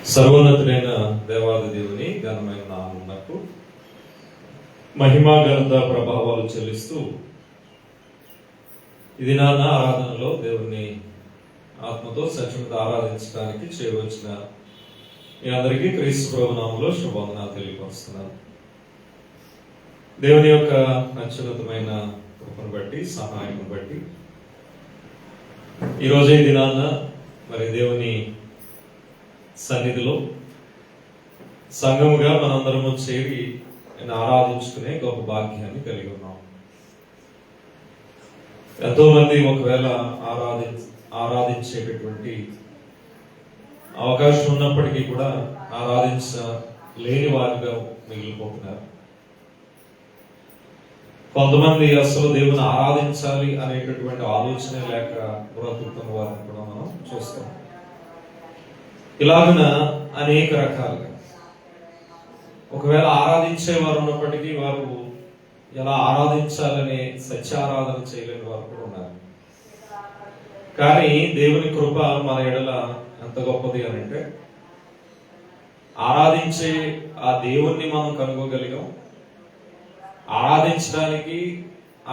సర్వోన్నతుడైన దేవాది దేవుని ఘనమైన నామమునకు మహిమా ఘనత ప్రభావాలు చెల్లిస్తూ ఇది నాన్న ఆరాధనలో దేవుని ఆత్మతో సత్యముతో ఆరాధించడానికి చేయవచ్చిన మీ అందరికీ క్రీస్తు ప్రభు నామములో శుభవందనాలు తెలియపరుస్తున్నాను. దేవుని యొక్క అత్యున్నతమైన కృపను బట్టి సహాయం బట్టి ఈరోజు ఈ దినాన్న మరి దేవుని సన్నిధిలో సంఘముగా మనందరము చేరి ఆరాధించుకునే గొప్ప భాగ్యాన్ని కలిగి ఉన్నాం. ఎంతో మంది ఒకవేళ ఆరాధించేటటువంటి అవకాశం ఉన్నప్పటికీ కూడా ఆరాధించలేని వారిగా మిగిలిపోతున్నారు. కొంతమంది అసలు దేవుని ఆరాధించాలి అనేటటువంటి ఆలోచన లేక బ్రతుకుతున్న వారిని కూడా మనం చూస్తాం. ఇలాగున అనేక రకాలుగా ఒకవేళ ఆరాధించే వారు ఉన్నప్పటికీ వారు ఎలా ఆరాధించాలనే సత్యారాధన చేయలేని వారు కూడా ఉన్నారు. కానీ దేవుని కృప మన ఎడల ఎంత గొప్పది అని అంటే, ఆరాధించే ఆ దేవుణ్ణి మనం కనుగోగలిగాం. ఆరాధించడానికి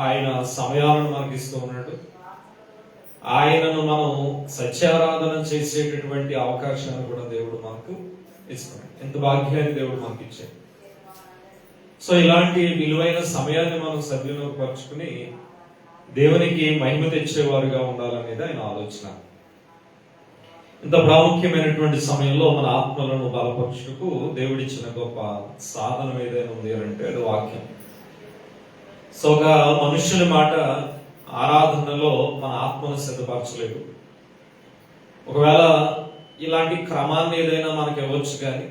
ఆయన సమయాలను మనకి ఇస్తూ ఉన్నాడు. ఆయనను మనం సత్యారాధన చేసేటటువంటి అవకాశాన్ని కూడా దేవుడు మనకు ఇస్తున్నాడు. ఎంత భాగ్యాన్ని దేవుడు మనకి ఇచ్చాడు. సో ఇలాంటి విలువైన సమయాన్ని మనం సద్వినియోగపరుచుకుని దేవునికి మహిమ తెచ్చేవారుగా ఉండాలనేది ఆయన ఆలోచన. ఇంత ప్రాముఖ్యమైనటువంటి సమయంలో మన ఆత్మలను బలపరచుటకు దేవుడిచ్చిన గొప్ప సాధనం ఏదైనా ఉంది అంటే అది వాక్యం. సో ఒక మనుష్యుని మాట ఆరాధనలో మన ఆత్మను సిద్ధపరచలేదు. ఒకవేళ ఇలాంటి క్రమాన్ని ఏదైనా మనకి ఇవ్వచ్చు, కానీ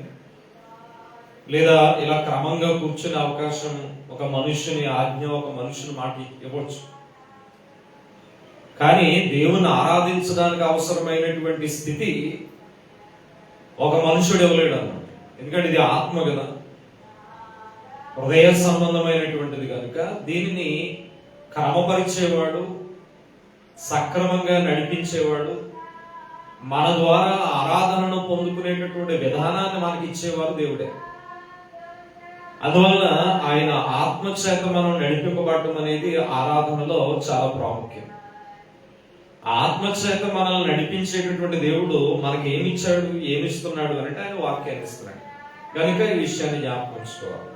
లేదా ఇలా క్రమంగా కూర్చునే అవకాశం ఒక మనుష్యుని ఆజ్ఞ, ఒక మనుషుని మాట ఇవ్వచ్చు. కానీ దేవుని ఆరాధించడానికి అవసరమైనటువంటి స్థితి ఒక మనుషుడు ఇవ్వలేడు అన్నమాట. ఎందుకంటే ఇది ఆత్మ కదా, హృదయ సంబంధమైనటువంటిది కనుక దీనిని క్రమపరిచేవాడు, సక్రమంగా నడిపించేవాడు, మన ద్వారా ఆరాధనను పొందుకునేటటువంటి విధానాన్ని మనకి ఇచ్చేవారు దేవుడే. అందువల్ల ఆయన ఆత్మచేత మనం నడిపింపబడటం అనేది ఆరాధనలో చాలా ప్రాముఖ్యం. ఆత్మచేత మనల్ని నడిపించేటటువంటి దేవుడు మనకి ఏమిచ్చాడు, ఏమిస్తున్నాడు అంటే ఆయన వాక్యాన్ని ఇస్తున్నాడు. కనుక ఈ విషయాన్ని జ్ఞాపకం చేసుకోవాలి.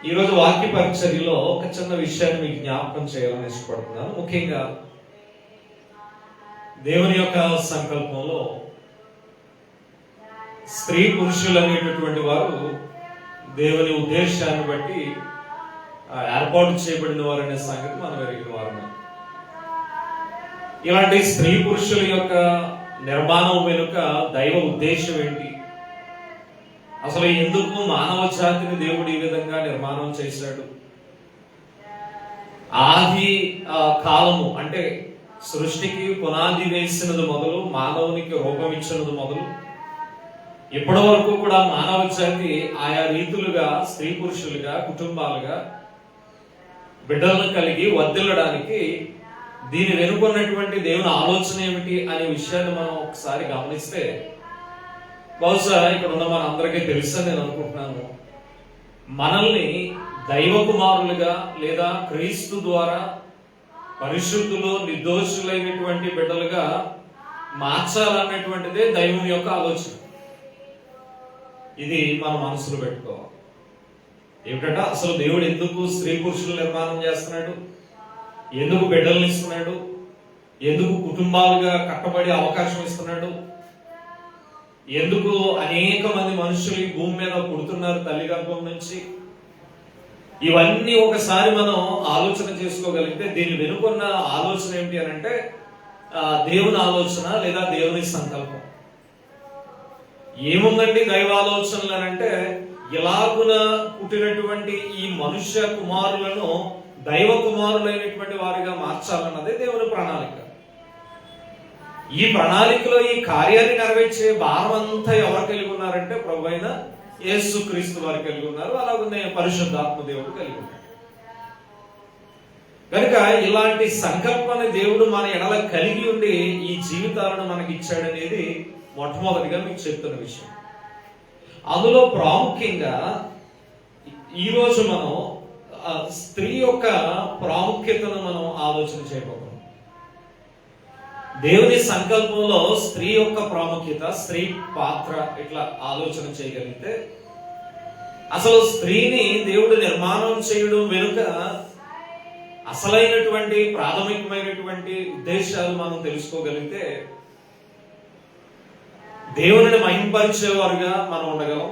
ఈరోజు వాక్య పరిచర్యలో ఒక చిన్న విషయాన్ని మీకు జ్ఞాపకం చేయాలని ఇష్టపడుతున్నాను. ముఖ్యంగా దేవుని యొక్క సంకల్పంలో స్త్రీ పురుషులు అనేటటువంటి వారు దేవుని ఉద్దేశాన్ని బట్టి ఏర్పాటు చేయబడిన వారు అనే సంగతి మనం ఎరిగిన వారు. ఇలాంటి స్త్రీ పురుషుల యొక్క నిర్మాణం వెనుక దైవ ఉద్దేశం ఏంటి, అసలు ఎందుకు మానవ జాతిని దేవుడు ఈ విధంగా నిర్మాణం చేశాడు, ఆది కాలము అంటే సృష్టికి పునాది వేసినది మొదలు, మానవునికి రూపం ఇచ్చినది మొదలు ఇప్పటి వరకు కూడా మానవ జాతి ఆయా రీతులుగా స్త్రీ పురుషులుగా కుటుంబాలుగా బిడ్డలను కలిగి వర్ధిల్లడానికి దీని వెనుకున్నటువంటి దేవుని ఆలోచన ఏమిటి అనే విషయాన్ని మనం ఒకసారి గమనిస్తే బహుశా ఇక్కడ ఉన్న మన అందరికీ తెలుసని నేను అనుకుంటున్నాను. మనల్ని దైవ కుమారులుగా లేదా క్రీస్తు ద్వారా పరిశుద్ధులు నిర్దోషులైనటువంటి బిడ్డలుగా మార్చాలన్నటువంటిదే దైవం యొక్క ఆలోచన. ఇది మన మనసులో పెట్టుకోవాలి. ఏమిటంటే అసలు దేవుడు ఎందుకు స్త్రీ పురుషులు నిర్మాణం చేస్తున్నాడు, ఎందుకు బిడ్డలను ఇస్తున్నాడు, ఎందుకు కుటుంబాలుగా కట్టబడి అవకాశం ఇస్తున్నాడు, ఎందుకు అనేక మంది మనుషులు ఈ భూమి మీద పుడుతున్నారు తల్లి గర్భం నుంచి. ఇవన్నీ ఒకసారి మనం ఆలోచన చేసుకోగలిగితే దీని వెనుకున్న ఆలోచన ఏమిటి అని అంటే దేవుని ఆలోచన లేదా దేవుని సంకల్పం. ఏముందండి దైవాలోచనలు అని అంటే, ఇలాగున పుట్టినటువంటి ఈ మనుష్య కుమారులను దైవ కుమారులైనటువంటి వారిగా మార్చాలన్నదే దేవుని ప్రణాళిక. ఈ ప్రణాళికలో ఈ కార్యాన్ని నెరవేర్చే భారం అంతా ఎవరు కలిగి ఉన్నారంటే ప్రభు అయిన యేసు క్రీస్తు వారు కలిగి ఉన్నారు. అలాగే పరిశుద్ధాత్మ దేవుడు కలిగి ఉన్నారు. కనుక ఇలాంటి సంకల్పాన్ని దేవుడు మన ఎడల కలిగి ఉండి ఈ జీవితాలను మనకి ఇచ్చాడనేది మొట్టమొదటిగా మీకు చెప్తున్న విషయం. అందులో ప్రాముఖ్యంగా ఈరోజు మనం స్త్రీ యొక్క ప్రాముఖ్యతను మనం ఆలోచన చేయబోతున్నాం. దేవుని సంకల్పంలో స్త్రీ యొక్క ప్రాముఖ్యత, స్త్రీ పాత్ర ఇట్లా ఆలోచన చేయగలిగితే అసలు స్త్రీని దేవుడు నిర్మాణం చేయడం వెనుక అసలైనటువంటి ప్రాథమికమైనటువంటి ఉద్దేశాలు మనం తెలుసుకోగలిగితే దేవుని మహింపరిచేవారుగా మనం ఉండగలం.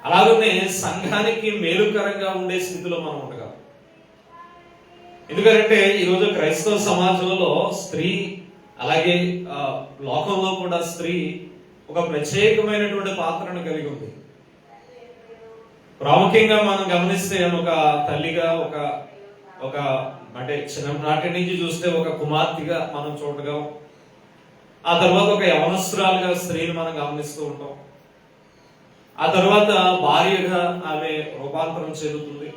అలాగనే సంఘానికి మేలుకరంగా ఉండే స్థితిలో మనం ఉండగలం. ఎందుకంటే ఈరోజు క్రైస్తవ సమాజంలో స్త్రీ, అలాగే లోకంలో కూడా స్త్రీ ఒక ప్రత్యేకమైనటువంటి పాత్రను కలిగి ఉంది. ప్రాముఖ్యంగా మనం గమనిస్తే ఒక తల్లిగా, ఒక అంటే చిన్ననాటి నుంచి చూస్తే ఒక కుమార్తెగా మనం చూడగలం. ఆ తర్వాత ఒక యవనస్తురాలుగా స్త్రీని మనం గమనిస్తూ ఉంటాం. ఆ తర్వాత భార్యగా ఆమె రూపాంతరం చెందుతుంది.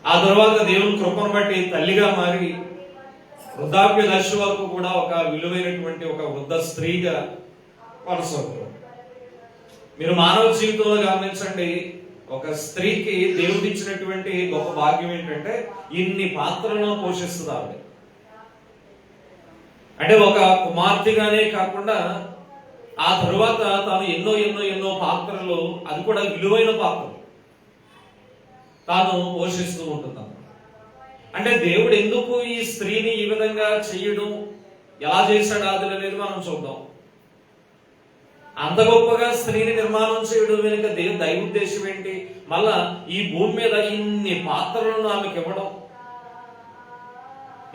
ఆ తర్వాత దేవుని కృపను బట్టి తల్లిగా మారి వృద్ధాప్య దశ వరకు కూడా ఒక విలువైనటువంటి ఒక వృద్ధ స్త్రీగా కొనసాగుతుంది. మీరు మానవ జీవితంలో గమనించండి, ఒక స్త్రీకి దేవుడు ఇచ్చినటువంటి గొప్ప భాగ్యం ఏంటంటే ఇన్ని పాత్రలను పోషిస్తుంది ఆవిడ. అంటే ఒక కుమార్తెగానే కాకుండా ఆ తరువాత తాను ఎన్నో ఎన్నో ఎన్నో పాత్రలు, అది కూడా విలువైన పాత్రలు తాను పోషిస్తూ ఉంటున్నాను. అంటే దేవుడు ఎందుకు ఈ స్త్రీని ఈ విధంగా చేయడం, ఎలా చేశాడు అది అనేది మనం చూద్దాం. అంత గొప్పగా స్త్రీని నిర్మాణం చేయడం వెనుక దైవ ఉద్దేశం ఏంటి? మళ్ళా ఈ భూమి మీద ఇన్ని పాత్రలను ఆమెకి ఇవ్వడం.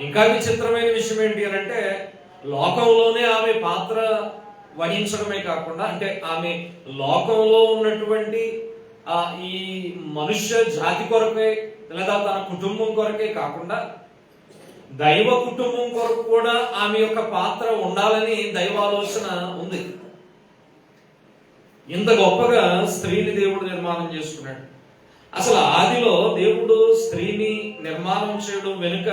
ఇంకా విచిత్రమైన విషయం ఏంటి అని అంటే, లోకంలోనే ఆమె పాత్ర వహించడమే కాకుండా, అంటే ఆమె లోకంలో ఉన్నటువంటి ఈ మనుష్య జాతి కొరకే లేదా తన కుటుంబం కొరకే కాకుండా దైవ కుటుంబం కొరకు కూడా ఆమె యొక్క పాత్ర ఉండాలని దైవాలోచన ఉంది. ఇంత గొప్పగా స్త్రీని దేవుడు నిర్మాణం చేసుకున్నాడు. అసలు ఆదిలో దేవుడు స్త్రీని నిర్మాణం చేయడం వెనుక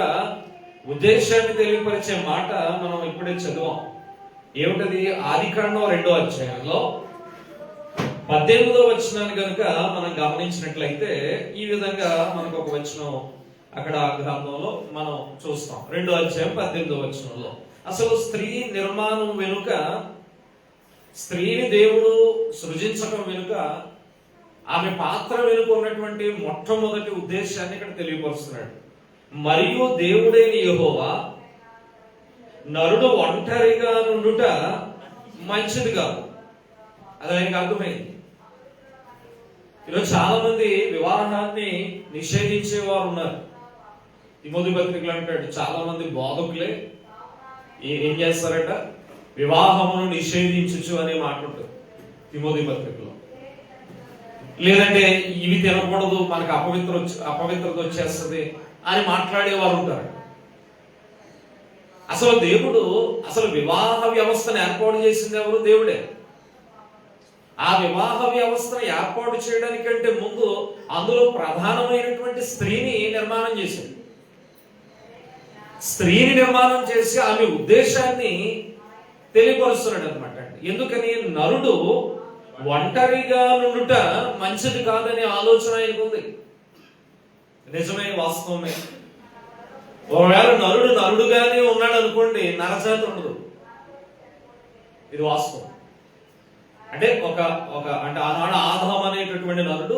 ఉద్దేశాన్ని తెలియపరిచే మాట మనం ఇప్పుడే చదివాం. ఏమిటది? ఆదికాండం 2వ అధ్యాయంలో 18వ వచనాన్ని కనుక మనం గమనించినట్లయితే ఈ విధంగా మనకు ఒక వచనం అక్కడ గ్రంథంలో మనం చూస్తాం. 2వ అధ్యాయం 18వ వచనంలో అసలు స్త్రీ నిర్మాణం వెనుక, స్త్రీని దేవుడు సృజించడం వెనుక, ఆమె పాత్ర వెనుక ఉన్నటువంటి మొట్టమొదటి ఉద్దేశాన్ని ఇక్కడ తెలియపరుస్తున్నాడు. మరియు దేవుడైన యెహోవా నరుడు ఒంటరిగా నుండుట మంచిది కాదు. అది ఆయనకు అర్థమైంది. ఈరోజు చాలా మంది వివాహాన్ని నిషేధించేవారు ఉన్నారు. తిమోతి పత్రికలు అంటాడు, చాలా మంది బోధకులే ఏం చేస్తారట, వివాహమును నిషేధించు అనే మాట ఉంటుంది తిమోతి పత్రికలో. లేదంటే ఇవి తినకూడదు, మనకు అపవిత్రత వచ్చేస్తుంది అని మాట్లాడేవారు ఉంటారు. అసలు దేవుడు అసలు వివాహ వ్యవస్థను ఏర్పాటు చేసింది ఎవరు? దేవుడే. ఆ వివాహ వ్యవస్థను ఏర్పాటు చేయడానికంటే ముందు అందులో ప్రధానమైనటువంటి స్త్రీని నిర్మాణం చేశాడు. స్త్రీని నిర్మాణం చేసి ఆమె ఉద్దేశాన్ని తెలియపరుస్తున్నాడు అనమాట. ఎందుకని? నరుడు ఒంటరిగా నుండుట మంచిది కాదనే ఆలోచన ఆయనకుంది. నిజమే, వాస్తవమే. ఒకవేళ నరుడు నరుడుగానే ఉన్నాడు అనుకోండి, నరజాతి ఉండదు. ఇది వాస్తవం. అంటే అంటే ఆనాడు ఆదాము అనేటటువంటి నరుడు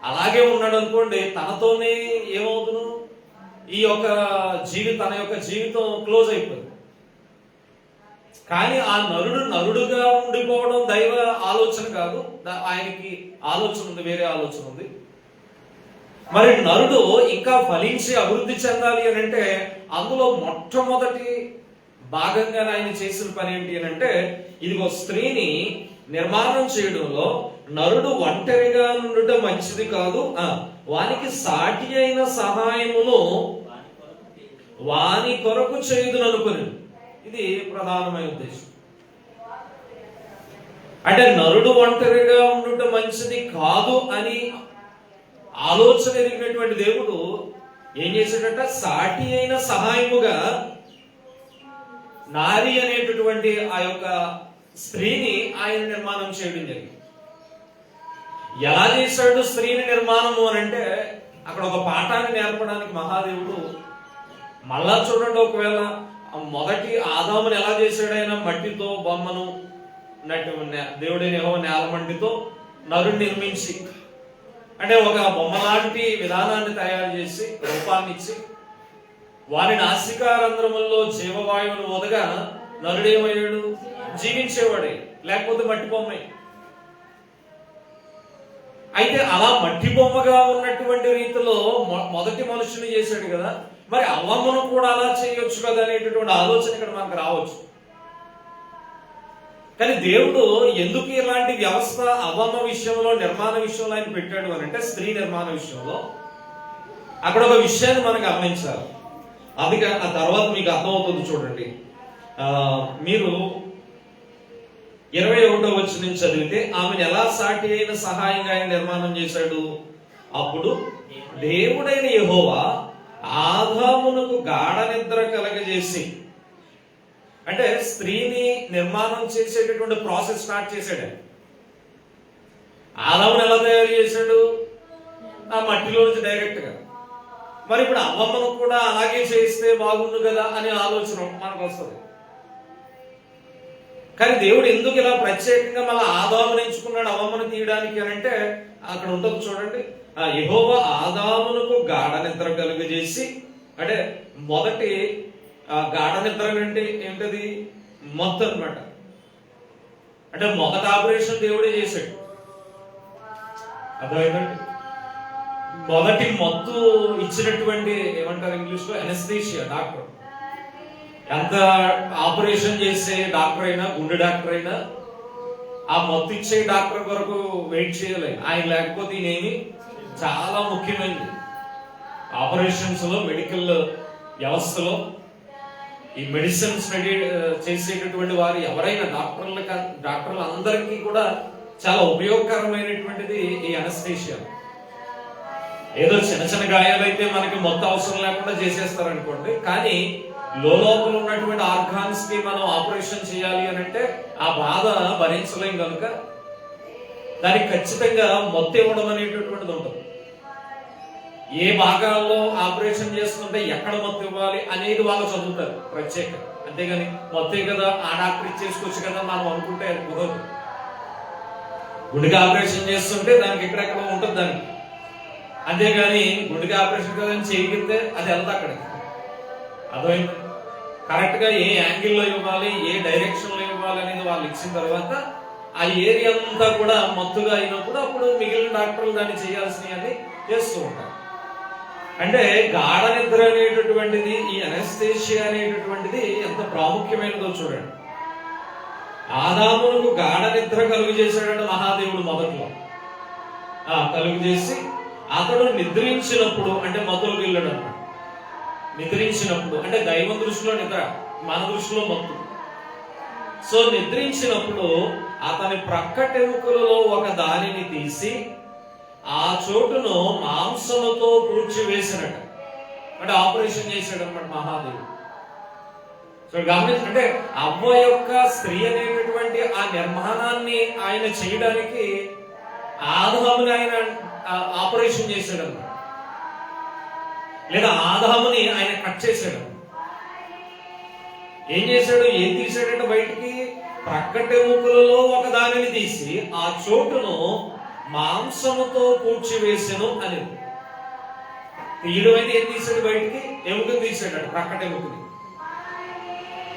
అలాగే ఉన్నాడు అనుకోండి, తనతోనే ఏమవుతును, ఈ యొక్క తన యొక్క జీవితం క్లోజ్ అయిపోయింది. కానీ ఆ నరుడు నరుడుగా ఉండిపోవడం దైవ ఆలోచన కాదు. ఆయనకి ఆలోచన ఉంది, వేరే ఆలోచన ఉంది. మరి నరుడు ఇంకా ఫలించి అభివృద్ధి చెందాలి అని అంటే అందులో మొట్టమొదటి భాగంగా ఆయన చేసిన పని ఏంటి అని అంటే, ఇదిగో స్త్రీని నిర్మాణం చేయడంలో నరుడు ఒంటరిగా నుండుట మంచిది కాదు, వానికి సాటి అయిన సహాయమును వాని కొరకు చేయుదుననుకుని. ఇది ప్రధానమైన ఉద్దేశం. అంటే నరుడు ఒంటరిగా ఉండుట మంచిది కాదు అని ఆలోచన ఎదిగినటువంటి దేవుడు ఏం చేశాడంట, సాటి అయిన సహాయముగా నారి అనేటటువంటి ఆ యొక్క స్త్రీని ఆయన నిర్మాణం చేయడం జరిగింది. ఎలా చేశాడు స్త్రీని నిర్మాణము అని అంటే అక్కడ ఒక పాఠాన్ని నేర్పడానికి మహాదేవుడు మళ్ళా చూడండి, ఒకవేళ మొదటి ఆదాముని ఎలా చేశాడు ఆయన? మట్టితో బొమ్మను దేవుడైన యెహోవా నేల మట్టితో నరుని నిర్మించి, అంటే ఒక బొమ్మ లాంటి విధానాన్ని తయారు చేసి రూపాన్ని ఇచ్చి వారి నాసికారంధ్రముల్లో జీవవాయువును వదగా నరుడేమయ్యాడు? జీవించేవాడే, లేకపోతే మట్టి బొమ్మే. అయితే అలా మట్టి బొమ్మగా ఉన్నటువంటి రీతిలో మొదటి మనుషుని చేశాడు కదా, మరి అవ్వమ్మను కూడా అలా చేయొచ్చు కదా అనేటటువంటి ఆలోచన ఇక్కడ మనకు రావచ్చు. కానీ దేవుడు ఎందుకు ఇలాంటి వ్యవస్థ అవ్వమ్మ విషయంలో, నిర్మాణ విషయంలో ఆయన పెట్టాడు అని అంటే, స్త్రీ నిర్మాణ విషయంలో అక్కడ ఒక విషయాన్ని మనం గమనించాలి. అది ఆ తర్వాత మీకు అర్థమవుతుంది. చూడండి, మీరు 21వ వచనం నుంచి చదివితే, ఆమెను ఎలా సాటి అయిన సహాయంగా ఆయన నిర్మాణం చేశాడు? అప్పుడు దేవుడైన యెహోవా ఆదామునకు గాఢ నిద్ర కలగజేసి, అంటే స్త్రీని నిర్మాణం చేసేటటువంటి ప్రాసెస్ స్టార్ట్ చేశాడు. ఆదామును ఎలా తయారు చేశాడు? ఆ మట్టిలో నుంచి డైరెక్ట్ గా. మరి ఇప్పుడు అవ్వమ్మను కూడా అలాగే చేస్తే బాగుండు కదా అనే ఆలోచన మనకు వస్తుంది. కానీ దేవుడు ఎందుకు ఇలా ప్రత్యేకంగా మళ్ళీ ఆదామును ఎంచుకున్నాడు అవ్వమ్మను తీయడానికి అని అంటే, అక్కడ ఉంటుంది చూడండి, యెహోవా ఆదామునకు గాఢ నిద్ర కలుగజేసి, అంటే మొదటి గాఢ నిద్ర అంటే ఏంటది? మత్తు అన్నమాట. అంటే మొదటి ఆపరేషన్ దేవుడే చేశాడు. అర్థమైందండి? మొదటి మత్తు ఇచ్చినటువంటి, ఏమంటారు ఇంగ్లీష్ లో, ఎనస్థీషియా డాక్టర్. ఎంత ఆపరేషన్ చేసే డాక్టర్ అయినా, గుండె డాక్టర్ అయినా, ఆ మత్తు ఇచ్చే డాక్టర్ వరకు వెయిట్ చేయాలి. ఆయన లేకపోతే ఈయనేమి చాలా ముఖ్యమైనది ఆపరేషన్స్ లో, మెడికల్ వ్యవస్థలో. ఈ మెడిసిన్స్ చేసేటటువంటి వారు ఎవరైనా డాక్టర్లు అందరికీ కూడా చాలా ఉపయోగకరమైనటువంటిది ఈ అనస్థీషియా. ఏదో చిన్న చిన్న గాయాలైతే మనకి మొత్తం అవసరం లేకుండా చేసేస్తారు అనుకోండి, కానీ లోపల ఉన్నటువంటి ఆర్గాన్స్ కి మనం ఆపరేషన్ చేయాలి అని అంటే ఆ బాధ భరించలేం కనుక దానికి ఖచ్చితంగా మొత్తం ఇవ్వడం అనేటటువంటిది ఉంటుంది. ఏ భాగాల్లో ఆపరేషన్ చేస్తుంటే ఎక్కడ మొత్తం ఇవ్వాలి అనేది వాళ్ళు చదువుతారు ప్రత్యేకంగా. అంతేగాని మొత్తం కదా ఆ డాక్టర్ ఇచ్చేసుకోవచ్చు కదా మనం అనుకుంటే కుదరదు. గుండెకి ఆపరేషన్ చేస్తుంటే దానికి ఎక్కడెక్కడ ఉంటుంది దానికి. అంతేగాని గుండెకి ఆపరేషన్ కదా చేయగలిగితే అది వెళ్తా అక్కడికి. అర్థమైంది? కరెక్ట్ గా ఏ యాంగిల్లో ఇవ్వాలి, ఏ డైరెక్షన్ లో ఇవ్వాలి అనేది వాళ్ళు ఇచ్చిన తర్వాత ఆ ఏరియా అంతా కూడా మత్తుగా అయినప్పుడు అప్పుడు మిగిలిన డాక్టర్లు దాన్ని చేయాల్సినవి చేస్తూ ఉంటారు. అంటే గాఢ నిద్ర అనేటటువంటిది, ఈ అనస్థీషియా అనేటటువంటిది ఎంత ప్రాముఖ్యమైనదో చూడండి. ఆదామునకు గాఢ నిద్ర కలుగు చేశాడంటే మహాదేవుడు మొదట్లో కలుగు చేసి, అతడు నిద్రించినప్పుడు, అంటే మత్తులకు వెళ్ళాడు అన్నమాట. నిద్రించినప్పుడు అంటే దైవం దృష్టిలో నిద్ర, మన దృష్టిలో మత్తు. సో నిద్రించినప్పుడు అతని ప్రక్కటెముకలలో ఒక దానిని తీసి ఆ చోటును మాంసముతో పూడ్చివేసినట్టు, అంటే ఆపరేషన్ చేశాడు అన్నమాట మహాదేవుడు. సో గమనించండి, అవ్వ యొక్క స్త్రీ అనేటటువంటి ఆ నిర్మాణాన్ని ఆయన చేయడానికి ఆదాముని ఆయన ఆపరేషన్ చేశాడు అన్నమాట, లేదా ఆదాముని ఆయన కట్ చేశాడు. ఏం చేశాడు? ఏం తీసాడంటే బయటికి ప్రక్కటెముకలలో ఒక దానిని తీసి ఆ చోటును మాంసముతో పూడ్చివేసెను అని. తీయడం అయితే ఏం తీసాడు? బయటికి ఎముకను తీసాడు, ప్రక్కటెముకని.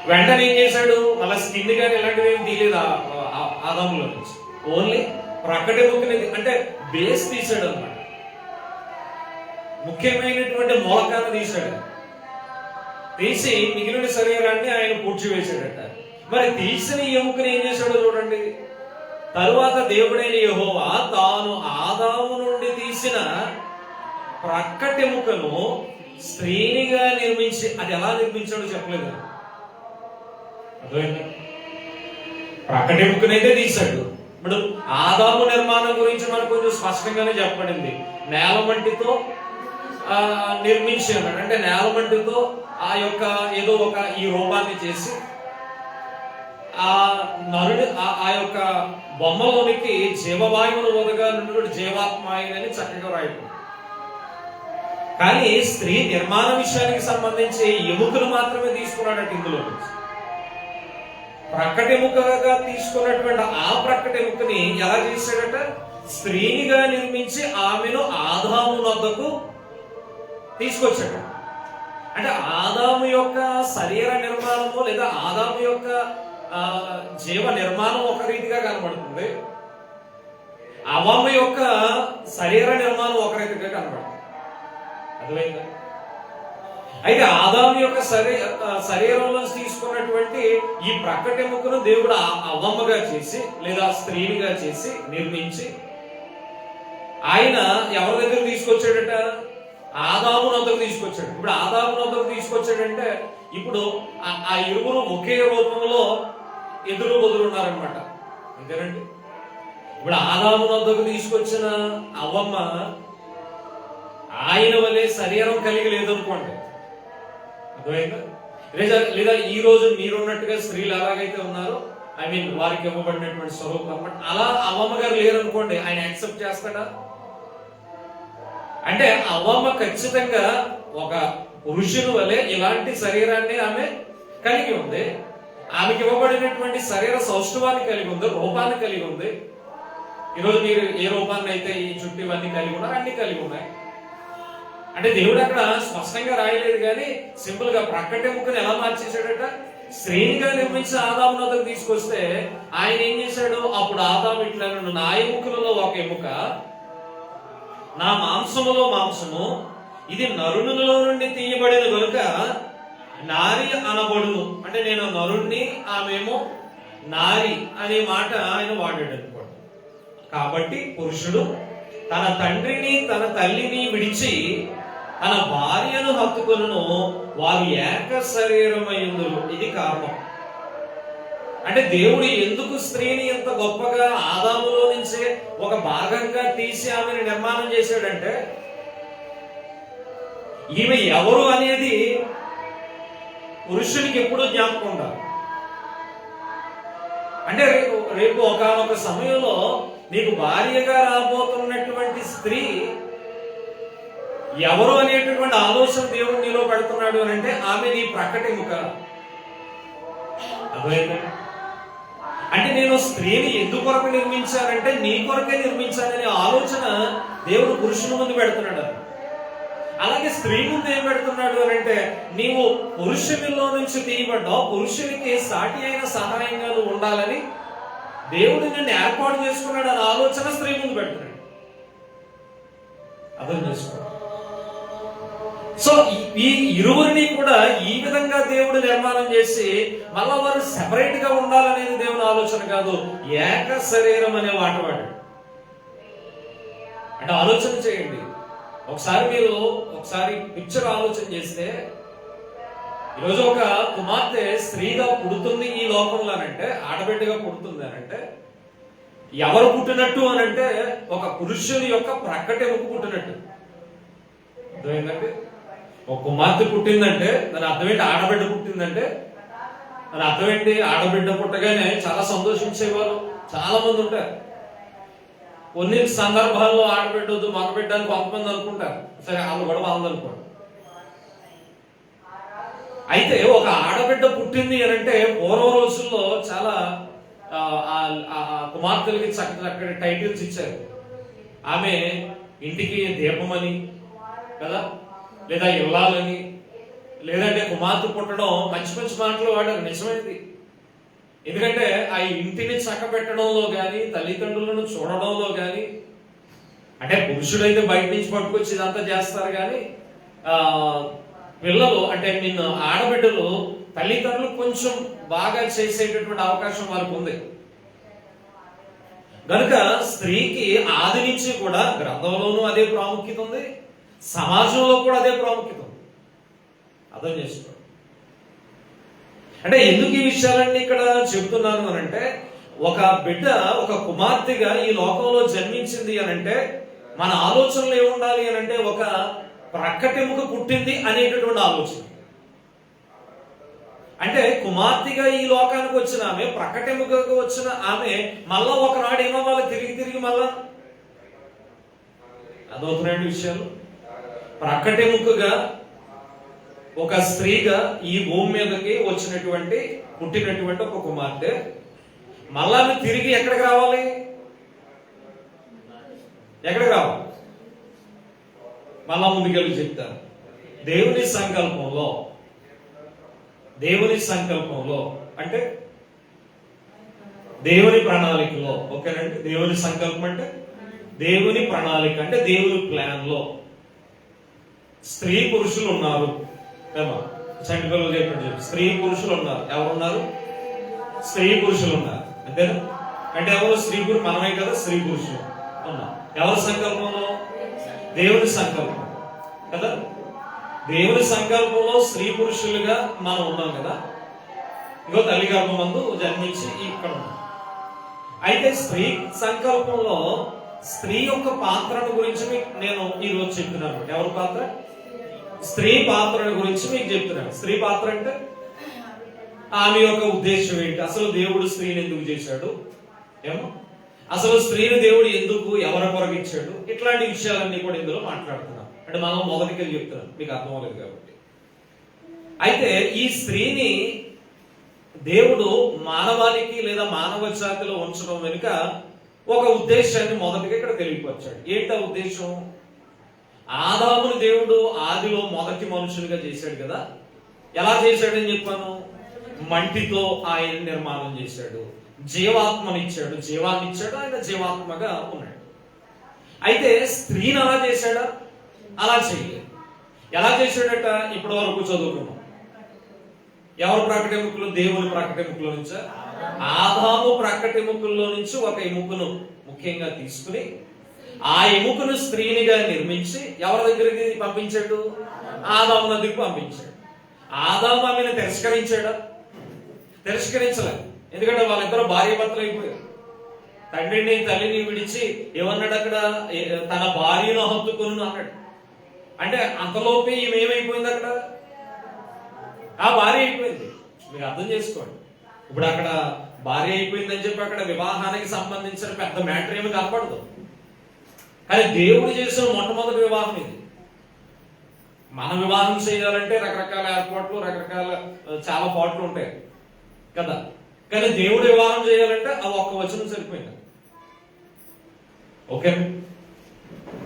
వెంటనే ఏం చేశాడు? అలా స్కిన్ కానీ ఇలాంటివి ఏం తీయలేదు ఆదాములో నుంచి. ఓన్లీ ప్రక్కటెముకని, అంటే బేస్ తీసాడు అన్నమాట. ముఖ్యమైనటువంటి మూలకాన్ని తీశాడు. తీసి మిగిలిన శరీరాన్ని ఆయన పూడ్చివేశాడట. మరి తీసిన ఎముకని ఏం చేశాడో చూడండి. తరువాత దేవుడైన యెహోవా తాను ఆదాము నుండి తీసిన ప్రక్కటెముకను స్త్రీనిగా నిర్మించి, అది ఎలా నిర్మించాడో చెప్పలేదు. అర్థమైందా? ప్రక్కటెముకనైతే తీశాడు. ఇప్పుడు ఆదాము నిర్మాణం గురించి మనకు కొంచెం స్పష్టంగానే చెప్పబడింది. నేల మట్టితో నిర్మించి అన్నాడు. అంటే నేల మట్టితో ఆ యొక్క ఏదో ఒక ఈ రూపాన్ని చేసి ఆ నరుడు ఆ యొక్క బొమ్మలోనికి జీవవాయువును వదగానున్నటువంటి జీవాత్మ ఆయనని చక్కగా రాయడం. కానీ స్త్రీ నిర్మాణ విషయానికి సంబంధించి ఎముకలు మాత్రమే తీసుకున్నాడట ఇందులో నుంచి. ప్రక్కటెముకగా తీసుకున్నటువంటి ఆ ప్రక్కటెముకని ఎలా చేశాడట? స్త్రీనిగా నిర్మించి ఆమెను ఆదాము వద్దకు తీసుకొచ్చాడు. అంటే ఆదాము యొక్క శరీర నిర్మాణము లేదా ఆదాము యొక్క జీవ నిర్మాణం ఒక రీతిగా కనబడుతుంది, అవ్వమ్మ యొక్క శరీర నిర్మాణం ఒక రీతిగా కనబడుతుంది. అర్థమైందా? అయితే ఆదాము యొక్క శరీరంలో తీసుకున్నటువంటి ఈ ప్రక్కటెముకను దేవుడు అవ్వమ్మగా చేసి లేదా స్త్రీనిగా చేసి నిర్మించి ఆయన ఎవరి దగ్గర తీసుకొచ్చాడట? ఆదాము వద్దకు తీసుకొచ్చాడు. ఇప్పుడు ఆదాము వద్దకు తీసుకొచ్చాడంటే ఇప్పుడు ఆ ఇరువురు ఒకే రూపంలో ఎదురు బదులు ఉన్నారనమాట. అంతేనండి. ఇప్పుడు ఆదాము వద్దకు తీసుకొచ్చిన అవ్వమ్మ ఆయన వల్లే శరీరం కలిగి లేదనుకోండి. అర్థమైందా? లేదా ఈ రోజు మీరున్నట్టుగా స్త్రీలు ఎలాగైతే ఉన్నారో వారికి ఇవ్వబడినటువంటి స్వరూపం అనమాట, అలా అవ్వమ్మ గారు లేరనుకోండి, ఆయన యాక్సెప్ట్ చేస్తాడా? అంటే అవ్వమ్మ ఖచ్చితంగా ఒక పురుషుని వలె ఇలాంటి శరీరాన్ని ఆమె కలిగి ఉంది. ఆమెకి ఇవ్వబడినటువంటి శరీర సౌష్ఠవాన్ని కలిగి ఉంది, రూపాన్ని కలిగి ఉంది. ఈరోజు మీరు ఏ రూపాన్ని అయితే ఈ చుట్టూ ఇవన్నీ కలిగి ఉన్నారు అన్ని కలిగి ఉన్నాయి. అంటే దేవుడు అక్కడ స్పష్టంగా రాయలేదు, కానీ సింపుల్ గా ప్రక్కటెముకని ఎలా మార్చేశాడట? స్త్రీనిగా నిర్మించి ఆదాము వద్దకు తీసుకొస్తే ఆయన ఏం చేశాడు? అప్పుడు ఆదాము ఇట్లా, నా ఎముకలలో ఒక ఎముక, నా మాంసములో మాంసము, ఇది నరునిలో నుండి తీయబడిన కనుక నారి అనబడును. అంటే నేను నరుణ్ణి, ఆమెమో నారి అనే మాట ఆయన వాడాడు అనుకోండి. కాబట్టి పురుషుడు తన తండ్రిని తన తల్లిని విడిచి తన భార్యను హత్తుకొనును, వారు ఏక శరీరమైందురు. ఇది కారణం. అంటే దేవుడు ఎందుకు స్త్రీని ఎంత గొప్పగా ఆదాములో నుంచే ఒక భాగంగా తీసి ఆమెను నిర్మాణం చేశాడంటే, ఈమె ఎవరు అనేది పురుషునికి ఎప్పుడూ జ్ఞాపకం ఉండాలి. అంటే రేపు ఒకానొక సమయంలో నీకు భార్యగా రాబోతున్నటువంటి స్త్రీ ఎవరు అనేటటువంటి ఆలోచన దేవుడు నీలో పెడుతున్నాడు అని అంటే ఆమె నీ ప్రక్కటెముక. అర్థమైందా? అంటే నేను స్త్రీని ఎందుకొరకు నిర్మించానంటే నీ కొరకే నిర్మించాననే ఆలోచన దేవుడు పురుషుని ముందు పెడుతున్నాడు. అలాగే స్త్రీ ముందు ఏం పెడుతున్నాడు అని అంటే, నీవు పురుషునిలో నుంచి తీయబడ్డావు, పురుషునికి సాటి అయిన సహాయంగా నువ్వు ఉండాలని దేవుడు నిన్ను ఏర్పాటు చేసుకున్నాడు అనే ఆలోచన స్త్రీ ముందు పెడుతున్నాడు. అర్థం చేసుకో. సో ఈ ఇరువురిని కూడా ఈ విధంగా దేవుడు నిర్మాణం చేసి మళ్ళా వారు సెపరేట్ గా ఉండాలనేది దేవుని ఆలోచన కాదు, ఏక శరీరం అనే వాటవాడు. అంటే ఆలోచన చేయండి. ఒకసారి పిక్చర్ ఆలోచన చేస్తే, ఈరోజు ఒక కుమార్తె స్త్రీగా పుడుతుంది ఈ లోకంలో అనంటే, ఆడబిడ్డగా పుడుతుంది అనంటే ఎవరు పుట్టినట్టు అనంటే ఒక పురుషుని యొక్క ప్రక్కటెముక పుట్టినట్టు. అర్థమైందంటే ఒక కుమార్తె పుట్టిందంటే దాని అర్థమేంటి? ఆడబిడ్డ పుట్టిందంటే దాని అర్థమేంటి? ఆడబిడ్డ పుట్టగానే చాలా సంతోషించేవారు చాలా మంది ఉంటారు. కొన్ని సందర్భాల్లో ఆడబిడ్డ వద్దు మగబిడ్డ అని కొంతమంది అనుకుంటారు. సరే, వాళ్ళు కూడా వాళ్ళని అనుకోండి. అయితే ఒక ఆడబిడ్డ పుట్టింది అని అంటే పూర్వ రోజుల్లో చాలా కుమార్తెలకి చక్కటి టైటిల్స్ ఇచ్చారు. ఆమె ఇంటికి దీపమని కదా, లేదా ఇల్లాలని, లేదంటే కుమార్తె పుట్టడం మంచి మంచి మాటలు వాడారు. నిజమైంది. ఎందుకంటే ఆ ఇంటిని చక్కబెట్టడంలో కానీ తల్లిదండ్రులను చూడడంలో కానీ, అంటే పురుషుడైతే బయట నుంచి పట్టుకొచ్చి ఇదంతా చేస్తారు, కానీ పిల్లలు అంటే నిన్ను ఆడబిడ్డలు తల్లిదండ్రులు కొంచెం బాగా చేసేటటువంటి అవకాశం వారికి ఉంది. కనుక స్త్రీకి ఆది నుంచి కూడా గ్రంథంలోనూ అదే ప్రాముఖ్యత ఉంది, సమాజంలో కూడా అదే ప్రాముఖ్యత ఉంది. అర్థం చేసుకోండి. అంటే ఎందుకు ఈ విషయాలన్నీ ఇక్కడ చెబుతున్నాను అనంటే, ఒక బిడ్డ ఒక కుమార్తెగా ఈ లోకంలో జన్మించింది అనంటే మన ఆలోచనలు ఏముండాలి అనంటే ఒక ప్రక్కటెముక పుట్టింది అనేటటువంటి ఆలోచన. అంటే కుమార్తెగా ఈ లోకానికి వచ్చిన ఆమె, ప్రకటెముకగా వచ్చిన ఆమె మళ్ళా ఒకనాడు ఏమవ్వాలి? తిరిగి తిరిగి మళ్ళా అదవుతున్నాయండి విషయాలు. ప్రకటెముకగా ఒక స్త్రీగా ఈ భూమి మీదకి పుట్టినటువంటి ఒక కుమార్తె మళ్ళా ఆమె తిరిగి ఎక్కడికి రావాలి? ఎక్కడికి రావాలి? మళ్ళా ముందుకెళ్ళి చెప్తారు. దేవుని సంకల్పంలో అంటే దేవుని ప్రణాళికలో, ఓకేనండి. దేవుని సంకల్పం అంటే దేవుని ప్రణాళిక, అంటే దేవుని ప్లాన్ లో స్త్రీ పురుషులు ఉన్నారు. చంటిపిల్లలు చెప్పండి, స్త్రీ పురుషులు ఉన్నారు. ఎవరున్నారు? స్త్రీ పురుషులు ఉన్నారు, అంతేనా? అంటే ఎవరు? స్త్రీ పురుషులు మనమే కదా, స్త్రీ పురుషులు ఉన్నారు. ఎవరి సంకల్పంలో? దేవుని సంకల్పం కదా. దేవుని సంకల్పంలో స్త్రీ పురుషులుగా మనం ఉన్నాం కదా. ఇంకో తల్లి గర్భమందు జన్మించి ఇక్కడ ఉన్నాం. అయితే స్త్రీ సంకల్పంలో స్త్రీ యొక్క పాత్రను గురించి నేను ఈరోజు చెప్తున్నాను. ఎవరి పాత్ర? స్త్రీ పాత్రను గురించి మీకు చెప్తున్నాను. స్త్రీ పాత్ర అంటే ఆమె యొక్క ఉద్దేశం ఏంటి, అసలు దేవుడు స్త్రీని ఎందుకు చేశాడు, ఏమో అసలు స్త్రీని దేవుడు ఎందుకు ఎవరి కొరకు ఇచ్చాడు, ఇట్లాంటి విషయాలన్నీ కూడా ఇందులో మాట్లాడుతున్నాం. అంటే మనం మొదటికెళ్ళి చెప్తున్నాం, మీకు అర్థం అవ్వలేదు కాబట్టి. అయితే ఈ స్త్రీని దేవుడు మానవానికి లేదా మానవ జాతిలో ఉంచడం వెనుక ఒక ఉద్దేశాన్ని మొదటిగా ఇక్కడ తెలియపరిచాడు. ఏంటి ఆ ఉద్దేశం? ఆదాముని దేవుడు ఆదిలో మొదటి మనుషునిగా చేశాడు కదా. ఎలా చేశాడని చెప్పాను? మంటితో ఆయన నిర్మాణం చేశాడు, జీవాత్మనిచ్చాడు, జీవాన్ని ఇచ్చాడు, ఆయన జీవాత్మగా ఉన్నాడు. అయితే స్త్రీని అలా చేశాడా? అలా చేయలేదు. ఎలా చేశాడట? ఇప్పటి వరకు చదువుకున్నాం. ఎవరు ప్రకటెముకలు? దేవుని ప్రకటెముకలో నుంచా? ఆదాము ప్రకటెముకల్లో నుంచి ఒక ఎముకను ముఖ్యంగా తీసుకుని ఆ ఎముకను స్త్రీనిగా నిర్మించి ఎవరి దగ్గరికి పంపించాడు? ఆదాము దగ్గరికి పంపించాడు. ఆదాము ఆమెను తిరస్కరించాడా? తిరస్కరించలేదు. ఎందుకంటే వాళ్ళిద్దరూ భార్య భర్తలు అయిపోయారు. తండ్రిని తల్లిని విడిచి ఏమన్నాడు అక్కడ? తన భార్యను హత్తుకొను అన్నాడు. అంటే అంతలోపే ఈమె ఏమైపోయింది? అక్కడ ఆ భార్య అయిపోయింది. మీరు అర్థం చేసుకోండి. ఇప్పుడు అక్కడ భార్య అయిపోయిందని చెప్పి అక్కడ వివాహానికి సంబంధించిన పెద్ద మ్యాటర్ ఏమి కనపడదు. కానీ దేవుడు చేసిన మొట్టమొదటి వివాహం ఇది. మన వివాహం చేయాలంటే రకరకాల ఏర్పాట్లు, రకరకాల చాలా పాటలు ఉంటాయి కదా. కానీ దేవుడు వివాహం చేయాలంటే ఆ ఒక్క వచనం సరిపోయింది. ఓకే.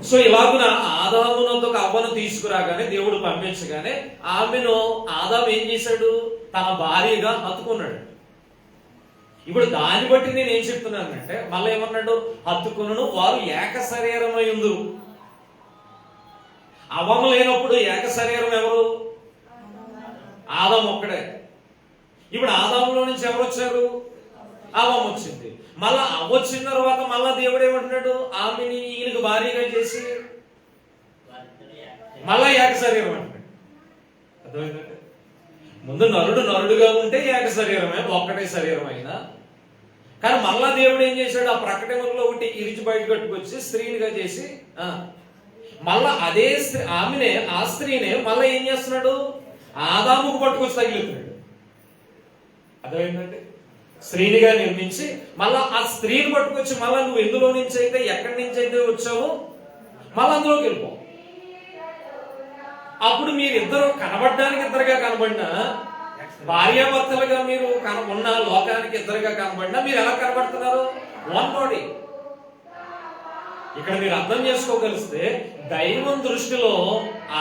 సో ఇలాగున ఆదామునందు ఒక అవ్వను తీసుకురాగానే, దేవుడు పంపించగానే ఆమెను ఆదాము ఏం చేశాడు? తన భార్యగా హత్తుకున్నాడు. ఇప్పుడు దాన్ని బట్టి నేను ఏం చెప్తున్నానంటే, మళ్ళీ ఏమన్నాడు? హత్తుకును వారు ఏక శరీరమై ఉందురు. అవ్వము లేనప్పుడు ఏక శరీరం ఎవరు? ఆదాము ఒక్కడే. ఇప్పుడు ఆదాములో నుంచి ఎవరు వచ్చారు? అవ్వము వచ్చింది. మళ్ళా అవ్వ వచ్చిన తర్వాత మళ్ళా దేవుడు ఏమంటున్నాడు? ఆమెని ఈయనకు భార్యగా చేసి మళ్ళా ఏక శరీరం అంటున్నాడు. అర్థమైందంటే ముందు నరుడుగా ఉంటే ఏక శరీరమే, ఒక్కటే శరీరం అయినా. కానీ మళ్ళా దేవుడు ఏం చేశాడు? ఆ ప్రకటనలో ఒకటి ఇరిచి బయట కట్టుకొచ్చి స్త్రీనిగా చేసి మళ్ళా అదే ఆమెనే, ఆ స్త్రీనే మళ్ళా ఏం చేస్తున్నాడు? ఆదాముకు పట్టుకొచ్చి తగిలిస్తున్నాడు. అర్థమైందంటే స్త్రీనిగా నిర్మించి మళ్ళా ఆ స్త్రీని పట్టుకొచ్చి మళ్ళా నువ్వు ఎందులో నుంచి అయితే, ఎక్కడి నుంచి అయితే వచ్చావో మళ్ళా అందులోకి వెళ్ళిపో. అప్పుడు మీరిద్దరు కనబడడానికి ఇద్దరుగా కనబడినా, భార్యాభర్తలుగా మీరు ఉన్న లోకానికి ఇద్దరుగా కనబడినా మీరు ఎలా కనబడుతున్నారు? One body. ఇక్కడ మీరు అర్థం చేసుకోగలిస్తే దైవం దృష్టిలో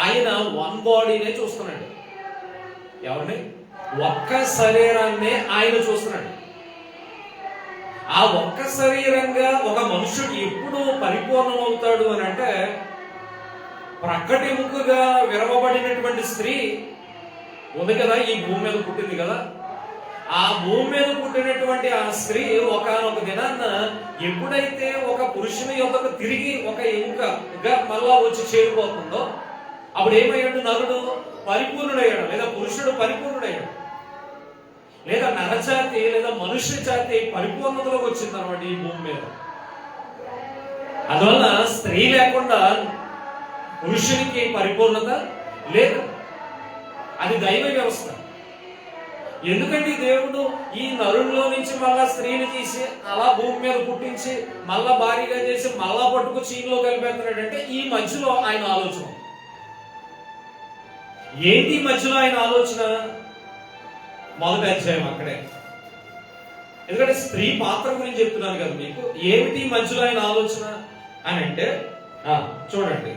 ఆయన వన్ బాడీనే చూస్తున్నాడు. ఎవరిని? ఒక్క శరీరాన్నే ఆయన చూస్తున్నాడు. ఆ ఒక్క శరీరంగా ఒక మనుషుడు ఎప్పుడు పరిపూర్ణమవుతాడు అని అంటే, ప్రకటెముకగా విరవబడినటువంటి స్త్రీ ఉంది కదా, ఈ భూమి మీద పుట్టింది కదా. ఆ భూమి మీద పుట్టినటువంటి ఆ స్త్రీ ఒకానొక దినాన్న ఎప్పుడైతే ఒక పురుషుని యొక్కకు తిరిగి ఒక ఎముకగా మళ్ళా వచ్చి చేరిపోతుందో, అప్పుడు ఏమయ్యాడు? నరుడు పరిపూర్ణుడయ్యాడు, లేదా పురుషుడు పరిపూర్ణుడయ్యాడు, లేదా నరజాతి లేదా మనుష్య జాతి పరిపూర్ణతలోకి వచ్చింది అనమాట ఈ భూమి మీద. అందువల్ల స్త్రీ లేకుండా పురుషునికి పరిపూర్ణత లేదు. అది దైవ వ్యవస్థ. ఎందుకంటే దేవుడు ఈ నరుల్లో నుంచి మళ్ళా స్త్రీని తీసి అలా భూమి మీద పుట్టించి మళ్ళా భారీగా చేసి మళ్ళా పట్టుకొచ్చి ఈయనలో కలిపేస్తున్నాడంటే ఈ మధ్యలో ఆయన ఆలోచన ఏంటి? మధ్యలో ఆయన ఆలోచన మొదటి అధ్యాయం అక్కడే. ఎందుకంటే స్త్రీ పాత్ర గురించి చెప్తున్నాను కదా మీకు. ఏమిటి మధ్యలో ఆయన ఆలోచన అని అంటే చూడండి,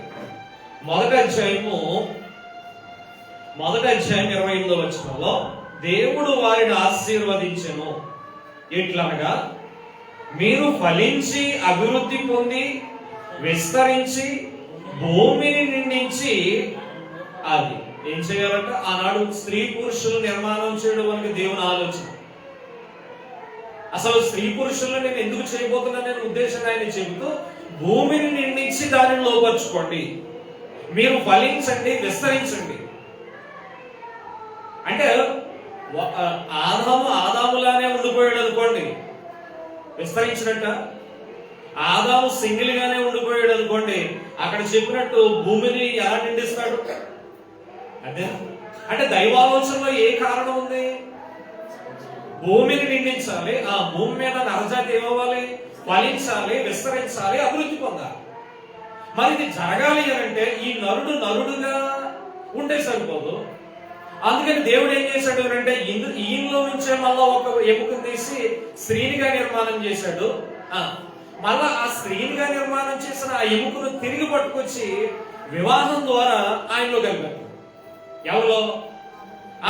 మొదటి అధ్యాయం 28వ వచనంలో దేవుడు వారిని ఆశీర్వదించెను ఎట్లనగా, మీరు ఫలించి అభివృద్ధి పొంది విస్తరించి భూమిని నిండించి. అది ఏం చేయాలంట? ఆనాడు స్త్రీ పురుషులు నిర్మాణం చేయడం అనేది దేవుని ఆలోచన. అసలు స్త్రీ పురుషులను నేను ఎందుకు చేయబోతున్నాననే ఉద్దేశంగా ఆయన చెబుతూ, భూమిని నిండించి దానిని లోపరుచుకోండి, మీరు ఫలించండి, విస్తరించండి. అంటే ఆదాములానే ఉండిపోయాడు అనుకోండి, విస్తరించినట్ట. ఆదాము సింగిల్ గానే ఉండిపోయాడు అనుకోండి, అక్కడ చెప్పినట్టు భూమిని ఎలా నిండిస్తాడు? అదే అంటే దైవాలోచనలో ఏ కారణం ఉంది? భూమిని నిండించాలి, ఆ భూమి మీద నరజాతి ఏమవ్వాలి? ఫలించాలి, విస్తరించాలి, అభివృద్ధి పొందాలి. మరి ఇది జరగాలి అంటే ఈ నరుడుగా ఉంటే సరిపోదు. అందుకని దేవుడు ఏం చేశాడు అంటే ఈయనలో నుంచే మళ్ళా ఒక ఎముకను తీసి స్త్రీనిగా నిర్మాణం చేశాడు. మళ్ళా ఆ స్త్రీనిగా నిర్మాణం చేసిన ఆ ఎముకను తిరిగి పట్టుకొచ్చి వివాహం ద్వారా ఆయనలో కలిపారు. ఎవరిలో?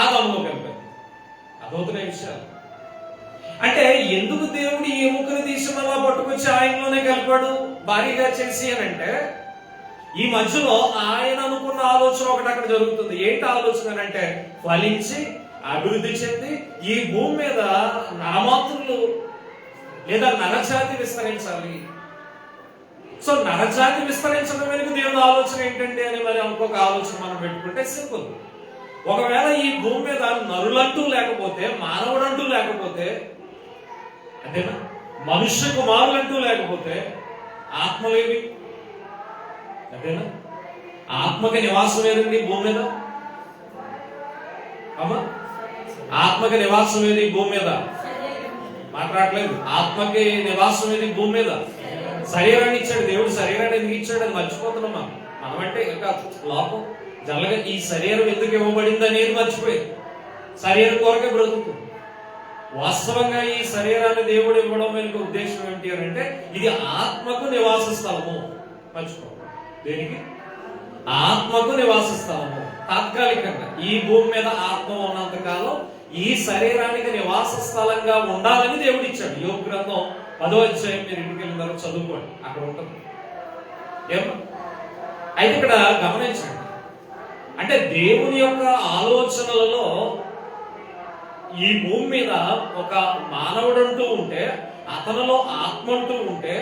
ఆదాములో కలిపారు. అదవుతున్న విషయాలు. అంటే ఎందుకు దేవుడు ఈ ఎముకను తీసి మళ్ళా పట్టుకొచ్చి ఆయనలోనే కలిపాడు భారీగా చేసి అని అంటే, ఈ మధ్యలో ఆయన అనుకున్న ఆలోచన ఒకటి అక్కడ జరుగుతుంది. ఏంటి ఆలోచన అంటే, ఫలించి అభివృద్ధి చెంది ఈ భూమి మీద నరమాతృలు లేదా నరజాతి విస్తరించాలి. సో నరజాతి విస్తరించడం వెనుక దేవుని ఆలోచన ఏంటంటే అని మరి ఇంకొక ఆలోచన మనం పెట్టుకుంటే సింపుల్. ఒకవేళ ఈ భూమి మీద నరులంటూ లేకపోతే, మానవుడంటూ లేకపోతే, అంతేనా, మనుష్య కుమారులంటూ లేకపోతే ఆత్మలేవి, అంతేనా? ఆత్మకి నివాసం ఏదండి భూమి మీద? అమ్మా, ఆత్మకి నివాసం ఏది భూమి మీద? మాట్లాడలేదు. ఆత్మకి నివాసం ఏది భూమి మీద? శరీరాన్ని ఇచ్చాడు దేవుడు. శరీరాన్ని ఎందుకు ఇచ్చాడు అది మర్చిపోతున్నాం మనం. అంటే ఇంకా లోపం జల్లగా ఈ శరీరం ఎందుకు ఇవ్వబడింది అనేది మర్చిపోయింది. శరీరం కొరకే బ్రతుకుతుంది. వాస్తవంగా ఈ శరీరాన్ని దేవుడు ఇవ్వడం వెనుక ఉద్దేశం ఏంటి అని అంటే, ఇది ఆత్మకు నివాస స్థలము. మర్చిపో, దేనికి? ఆత్మకు నివాస స్థలము. తాత్కాలికంగా ఈ భూమి మీద ఆత్మ ఉన్నంత కాలం ఈ శరీరానికి నివాస స్థలంగా ఉండాలని దేవుడు ఇచ్చాడు. యోగ గ్రంథం 10వ అధ్యాయం మీరు ఇంటికి వెళ్ళిన తర్వాత చదువుకోండి, అక్కడ ఉంటుంది. అయితే ఇక్కడ గమనించండి, అంటే దేవుని యొక్క ఆలోచనలలో ఈ భూమి మీద ఒక మానవుడంటూ ఉంటే, అతనిలో ఆత్మ అంటూ ఉంటే,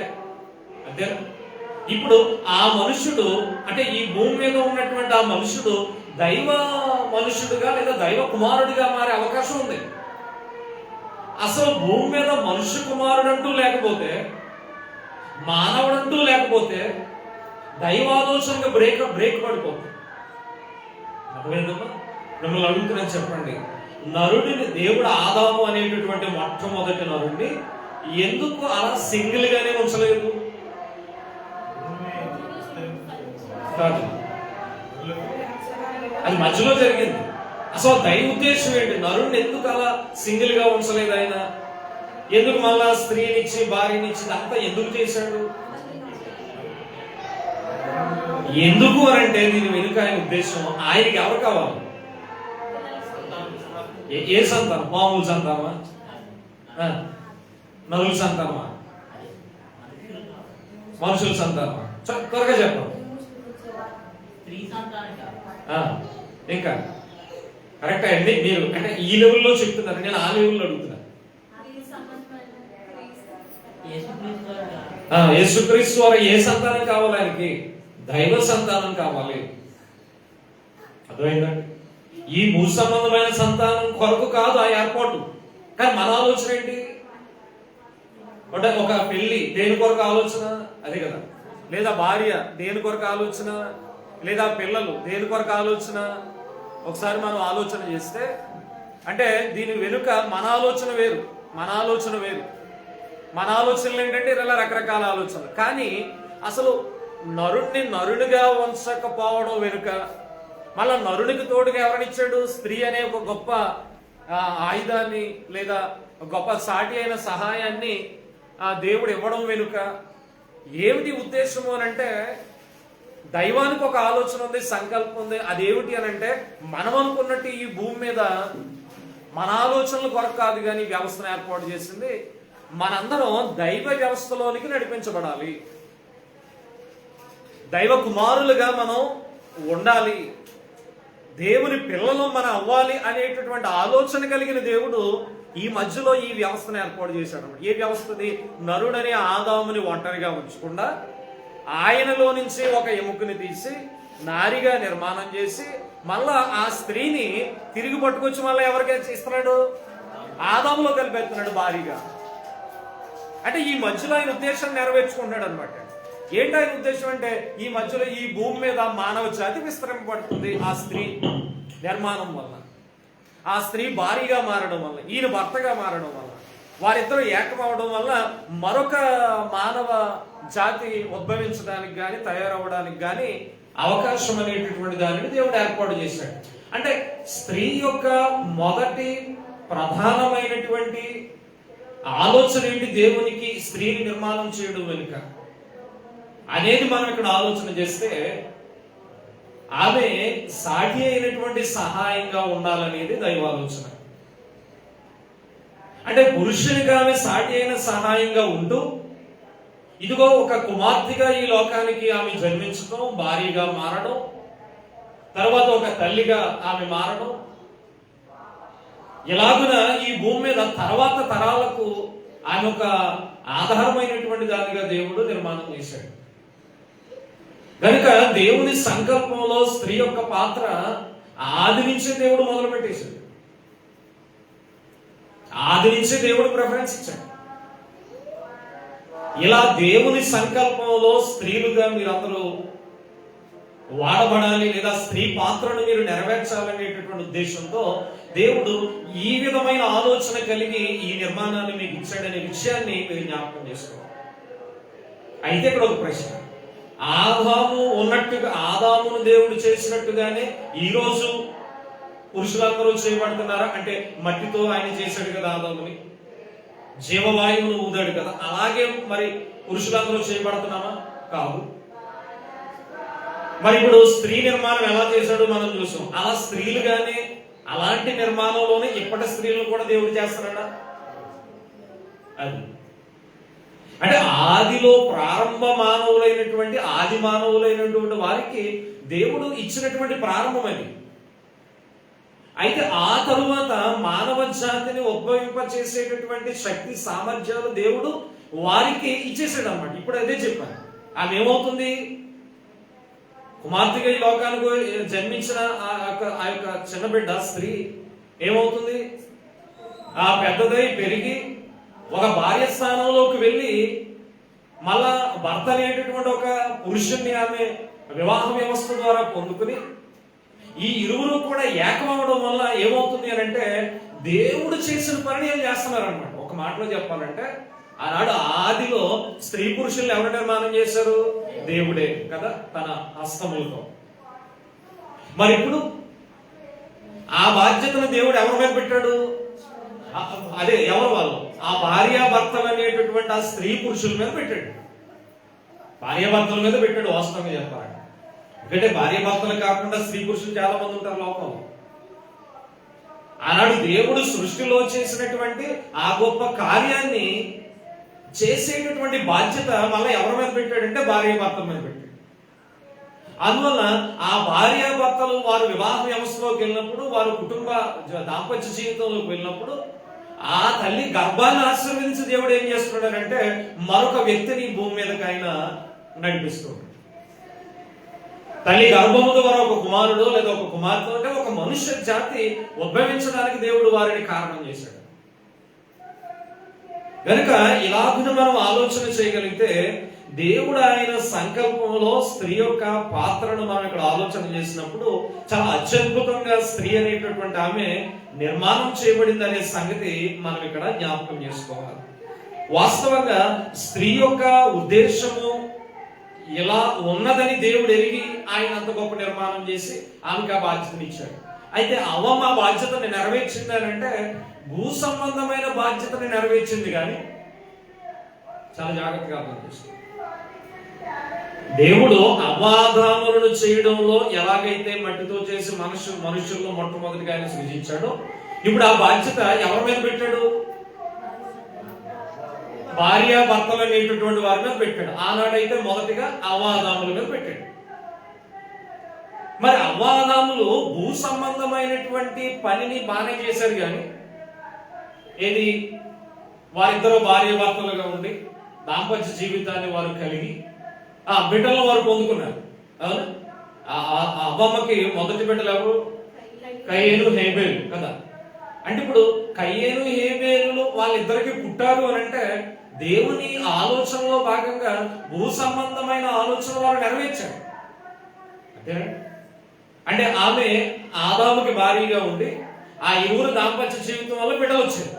అంతే. ఇప్పుడు ఆ మనుషుడు అంటే ఈ భూమి మీద ఉన్నటువంటి ఆ మనుషుడు దైవ మనుషుడుగా లేదా దైవ కుమారుడిగా మారే అవకాశం ఉంది. అసలు భూమి మీద మనుష్య కుమారుడంటూ లేకపోతే, మానవుడంటూ లేకపోతే దైవాలోచనగా బ్రేక్ పడిపోతుంది. అర్థమైందమ్మా? మిమ్మల్ని అడుగుతున్నాను, చెప్పండి, నరుడిని దేవుడు ఆదాము అనేటటువంటి మొట్టమొదటి నరుడిని ఎందుకు అలా సింగిల్ గానే ఉంచలేదు? అది మధ్యలో జరిగింది. అసలు దైవ ఉద్దేశం ఏంటి? నరుడిని ఎందుకు అలా సింగిల్ గా ఉంచలేదు ఆయన? ఎందుకు మళ్ళా స్త్రీనిచ్చి భార్యనిచ్చి అంతా ఎందుకు చేశాడు? ఎందుకు అనంటే దీని వెనుక ఆయన ఉద్దేశం, ఆయనకి ఎవరు కావాలి? ఏ సంతానం? మామూలు సంతానమా? నరుల సంతానమా? మనుషుల సంతానమా? త్వరగా చెప్పండి. ఇంకా కరెక్ట్ అండి. మీరు అంటే ఈ లెవెల్లో చెప్తున్నారు, నేను ఆ లెవెల్లో అడుగుతున్నా. యేసుక్రీస్తు వారు ఏ సంతానం కావాలి ఆయనకి? దైవ సంతానం కావాలి. అర్థమైందండి? ఈ భూ సంబంధమైన సంతానం కొరకు కాదు ఆ ఏర్పాటు. కానీ మన ఆలోచన ఏంటి? అంటే ఒక పెళ్లి దేని కొరకు ఆలోచన? అదే కదా. లేదా భార్య దేని కొరకు ఆలోచన? లేదా పిల్లలు దేని కొరకు ఆలోచన? ఒకసారి మనం ఆలోచన చేస్తే అంటే దీని వెనుక మన ఆలోచన వేరు, మన ఆలోచన వేరు. మన ఆలోచనలు ఏంటంటే ఇలా రకరకాల ఆలోచనలు. కానీ అసలు నరుణ్ణి నరునిగా ఉంచకపోవడం వెనుక, మళ్ళా నరునికి తోడుగా ఎవరినిచ్చాడు? స్త్రీ అనే ఒక గొప్ప ఆయుధాన్ని లేదా గొప్ప సాటి అయిన సహాయాన్ని దేవుడు ఇవ్వడం వెనుక ఏమిటి ఉద్దేశము అని అంటే, దైవానికి ఒక ఆలోచన ఉంది, సంకల్పం ఉంది. అదేమిటి అని అంటే, మనం అనుకున్నట్టు ఈ భూమి మీద మన ఆలోచనల కొరకు కాదు కానీ వ్యవస్థను ఏర్పాటు చేసింది, మనందరం దైవ వ్యవస్థలోనికి నడిపించబడాలి, దైవ కుమారులుగా మనం ఉండాలి, దేవుని పిల్లలు మనం అవ్వాలి అనేటటువంటి ఆలోచన కలిగిన దేవుడు ఈ మధ్యలో ఈ వ్యవస్థను ఏర్పాటు చేశాడు. ఏ వ్యవస్థది? నరుడనే ఆదాముని ఒంటరిగా ఉంచకుండా ఆయనలో నుంచి ఒక ఎముకని తీసి నారిగా నిర్మాణం చేసి మళ్ళా ఆ స్త్రీని తిరిగి పట్టుకొచ్చి మళ్ళీ ఎవరికైతే ఇస్తున్నాడు? ఆదాములో కలిపేస్తున్నాడు భారీగా. అంటే ఈ మధ్యలో ఆయన ఉద్దేశం నెరవేర్చుకుంటున్నాడు అనమాట. ఏంటి ఆయన ఉద్దేశం అంటే, ఈ మధ్యలో ఈ భూమి మీద మానవ జాతి విస్తరింపబడుతుంది ఆ స్త్రీ నిర్మాణం వల్ల, ఆ స్త్రీ భారీగా మారడం వల్ల, ఈయన భర్తగా మారడం వల్ల, వారిద్దరూ ఏకమవడం వల్ల మరొక మానవ జాతి ఉద్భవించడానికి కానీ తయారవడానికి కానీ అవకాశం అనేటటువంటి దానిని దేవుడు ఏర్పాటు చేశాడు. అంటే స్త్రీ యొక్క మొదటి ప్రధానమైనటువంటి ఆలోచన ఏంటి? దేవునికి స్త్రీని నిర్మాణం చేయడం వెనుక అనేది మనం ఇక్కడ ఆలోచన చేస్తే, ఆమె సాటి అయినటువంటి సహాయంగా ఉండాలనేది దైవాలోచన. అంటే పురుషునిగా ఆమె సాటి అయిన సహాయంగా ఉంటూ, ఇదిగో ఒక కుమార్తెగా ఈ లోకానికి ఆమె జన్మించడం, భార్యగా మారడం, తర్వాత ఒక తల్లిగా ఆమె మారడం, ఇలాగున ఈ భూమి మీద తర్వాత తరాలకు ఆమె ఒక ఆధారమైనటువంటి దానిగా దేవుడు నిర్మాణం చేశాడు. కనుక దేవుని సంకల్పంలో స్త్రీ యొక్క పాత్ర ఆది నుంచే దేవుడు మొదలు పెట్టేశాడు. ఆది నుంచే దేవుడు ప్రిఫరెన్స్ ఇచ్చాడు. ఇలా దేవుని సంకల్పంలో స్త్రీలుగా మీరందరూ వాడబడాలి, లేదా స్త్రీ పాత్రను మీరు నెరవేర్చాలనేటటువంటి ఉద్దేశంతో దేవుడు ఈ విధమైన ఆలోచన కలిగి ఈ నిర్మాణాన్ని మీకు ఇచ్చాడనే విషయాన్ని మీరు జ్ఞాపకం చేసుకోవాలి. అయితే ఇక్కడ ఒక ప్రశ్న, ఆదాము ఉన్నట్టుగా, ఆదామును దేవుడు చేసినట్టుగానే ఈరోజు పురుషులందరూ చేయబడుతున్నారా? అంటే మట్టితో ఆయన చేశాడు కదా ఆదాముని, జీవవాయువును ఊదాడు కదా, అలాగే మరి పురుషులందరూ చేయబడుతున్నామా? కాదు. మరి ఇప్పుడు స్త్రీ నిర్మాణం ఎలా చేశాడో మనం చూసాం. అలా స్త్రీలుగానే అలాంటి నిర్మాణంలోనే ఇప్పటి స్త్రీలను కూడా దేవుడు చేస్తున్నాడా? అది అంటే ఆదిలో ప్రారంభ మానవులైనటువంటి ఆది మానవులైనటువంటి వారికి దేవుడు ఇచ్చినటువంటి ప్రారంభం అది. అయితే ఆ తరువాత మానవ జాతిని ఉద్భవింపచేసేటటువంటి శక్తి సామర్థ్యాలు దేవుడు వారికి ఇచ్చేసాడు అన్నమాట. ఇప్పుడు అదే చెప్పాను. ఆమె ఏమవుతుంది? కుమార్తెగా ఈ లోకానికి జన్మించిన ఆ యొక్క చిన్న బిడ్డ స్త్రీ ఏమవుతుంది? ఆ పెద్దదై పెరిగి ఒక భార్య స్థానంలోకి వెళ్ళి మళ్ళా భర్త అనేటటువంటి ఒక పురుషుణ్ణి ఆమె వివాహ వ్యవస్థ ద్వారా పొందుకుని ఈ ఇరువురు కూడా ఏకమవడం వల్ల ఏమవుతుంది అని అంటే, దేవుడు చేసిన పని ఏం చేస్తున్నారు అనమాట. ఒక మాటలో చెప్పాలంటే, ఆనాడు ఆదిలో స్త్రీ పురుషుల్ని ఎవరు నిర్మాణం చేశారు? దేవుడే కదా, తన హస్తములతో. మరి ఇప్పుడు ఆ బాధ్యతను దేవుడు ఎవరి మీద పెట్టాడు? అదే ఎవరు వాళ్ళు? ఆ భార్యాభర్తలు అనేటటువంటి ఆ స్త్రీ పురుషుల మీద పెట్టాడు. భార్యాభర్తల మీద పెట్టాడు వాస్తవంగా చెప్పాలంటే. ఎందుకంటే భార్యాభర్తలు కాకుండా స్త్రీ పురుషులు చాలా మంది ఉంటారు లోకంలో. ఆనాడు దేవుడు సృష్టిలో చేసినటువంటి ఆ గొప్ప కార్యాన్ని చేసేటటువంటి బాధ్యత మళ్ళీ ఎవరి మీద పెట్టాడంటే భార్యాభర్తల మీద పెట్టాడు. అందువల్ల ఆ భార్యాభర్తలు వారు వివాహ వ్యవస్థలోకి వెళ్ళినప్పుడు, వారు కుటుంబ దాంపత్య జీవితంలోకి వెళ్ళినప్పుడు ఆ తల్లి గర్భాన్ని ఆశీర్వదించి దేవుడు ఏం చేస్తున్నాడంటే మరొక వ్యక్తిని భూమి మీదకి ఆయన నడిపిస్తున్నాడు. తల్లి గర్భము ద్వారా ఒక కుమారుడు లేదా ఒక కుమార్తె అంటే ఒక మనుష్య జాతి ఉద్భవించడానికి దేవుడు వారిని కారణం చేశాడు. కనుక ఇలాగున మనం ఆలోచన చేయగలిగితే దేవుడు ఆయన సంకల్పంలో స్త్రీ యొక్క పాత్రను మనం ఇక్కడ ఆలోచన చేసినప్పుడు చాలా అత్యద్భుతంగా స్త్రీ అనేటటువంటి ఆమె నిర్మాణం చేయబడింది అనే సంగతి మనం ఇక్కడ జ్ఞాపకం చేసుకోవాలి. వాస్తవంగా స్త్రీ యొక్క ఉద్దేశము ఇలా ఉన్నదని దేవుడు ఎరిగి ఆయన అంత గొప్ప నిర్మాణం చేసి ఆమెకు ఆ బాధ్యతను ఇచ్చాడు. అయితే అవ్వ మా బాధ్యతని నెరవేర్చింది అని అంటే భూ సంబంధమైన బాధ్యతని నెరవేర్చింది, కానీ చాలా జాగ్రత్తగా అర్థం చేసుకోండి. దేవుడు అవాదాములను చేయడంలో ఎలాగైతే మట్టితో చేసి మనుషుల్లో మొట్టమొదటిగా ఆయన సృజించాడో, ఇప్పుడు ఆ బాధ్యత ఎవరి మీద పెట్టాడు? భార్య భర్తలు అనేటటువంటి వారి మీద పెట్టాడు. ఆనాడైతే మొదటిగా అవాదాముల మీద పెట్టాడు. మరి అవాదాములు భూ సంబంధమైనటువంటి పనిని బాగానే చేశారు, కానీ ఏది వారిద్దరూ భార్య భర్తలుగా ఉండి దాంపత్య జీవితాన్ని వారు కలిగి ఆ బిడ్డలను వారు పొందుకున్నారు. అవును, అవ్వమ్మకి మొదటి బిడ్డలు ఎవరు? కయ్యేను హేబేలు కదా. అంటే ఇప్పుడు కయ్యేను హేబేలు వాళ్ళిద్దరికి పుట్టారు అని అంటే దేవుని ఆలోచనలో భాగంగా భూ సంబంధమైన ఆలోచన వారు నెరవేర్చారు. అంతేనా? అంటే ఆమె ఆదాముకి భార్యగా ఉండి ఆ ఇరువురు దాంపత్య జీవితం వల్ల బిడ్డలు వచ్చారు.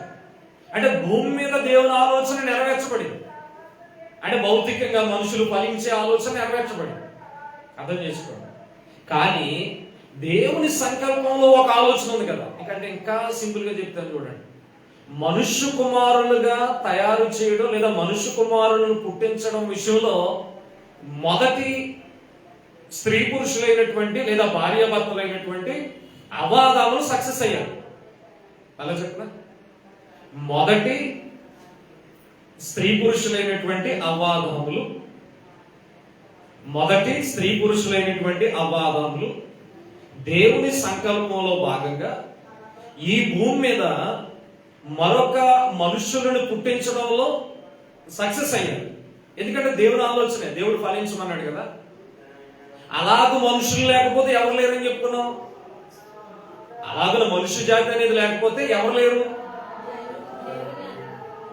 అంటే భూమి మీద దేవుని ఆలోచన నెరవేర్చబడింది. అంటే భౌతికంగా మనుషులు ఫలించే ఆలోచన నెరవేర్చబడింది. అర్థం చేసుకోండి. కానీ దేవుని సంకల్పంలో ఒక ఆలోచన ఉంది కదా. ఎందుకంటే ఇంకా సింపుల్ గా చెప్తాను చూడండి. మనుష్య కుమారులుగా తయారు చేయడం లేదా మనుష్య కుమారులను పుట్టించడం విషయంలో మొదటి స్త్రీ పురుషులైనటువంటి లేదా భార్యాభర్తలైనటువంటి అవాదాములు సక్సెస్ అయ్యారు. అలా చెప్పిన మొదటి స్త్రీ పురుషులైనటువంటి అవాదాములు దేవుని సంకల్పంలో భాగంగా ఈ భూమి మీద మరొక మనుష్యులను పుట్టించడంలో సక్సెస్ అయ్యారు. ఎందుకంటే దేవుని ఆలోచనే, దేవుడు ఫలించమన్నాడు కదా. అలాగ మనుషులు లేకపోతే ఎవరు లేరని చెప్పుకున్నాం. అలాగ మనుష్య జాతి అనేది లేకపోతే ఎవరు లేరు?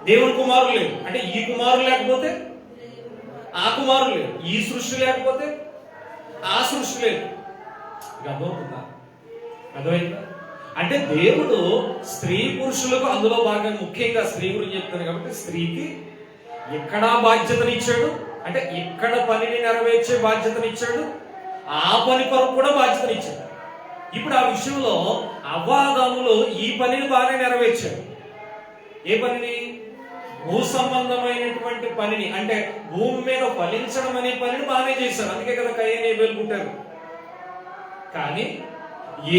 దేవుని కుమారులు లేరు. అంటే ఈ కుమారులు లేకపోతే ఆ కుమారులు లేరు. ఈ సృష్టి లేకపోతే ఆ సృష్టి లేదు. అర్థమవుతుందా? అర్థమైందా? అంటే దేవుడు స్త్రీ పురుషులకు అందులో బాగా ముఖ్యంగా స్త్రీ గురించి చెప్తాను కాబట్టి స్త్రీకి ఇక్కడ బాధ్యతనిచ్చాడు. అంటే ఇక్కడ పనిని నెరవేర్చే బాధ్యతనిచ్చాడు. ఆ పని కొరకు కూడా బాధ్యతనిచ్చాడు. ఇప్పుడు ఆ విషయంలో అవ్వాదాములు ఈ పనిని బాగానే నెరవేర్చారు. ఏ పనిని? భూ సంబంధమైనటువంటి పనిని, అంటే భూమి మీద ఫలించడం అనే పనిని బాగానే చేశారు. అందుకే కదా కయ్యేను హేబేలు పుట్టారు. కానీ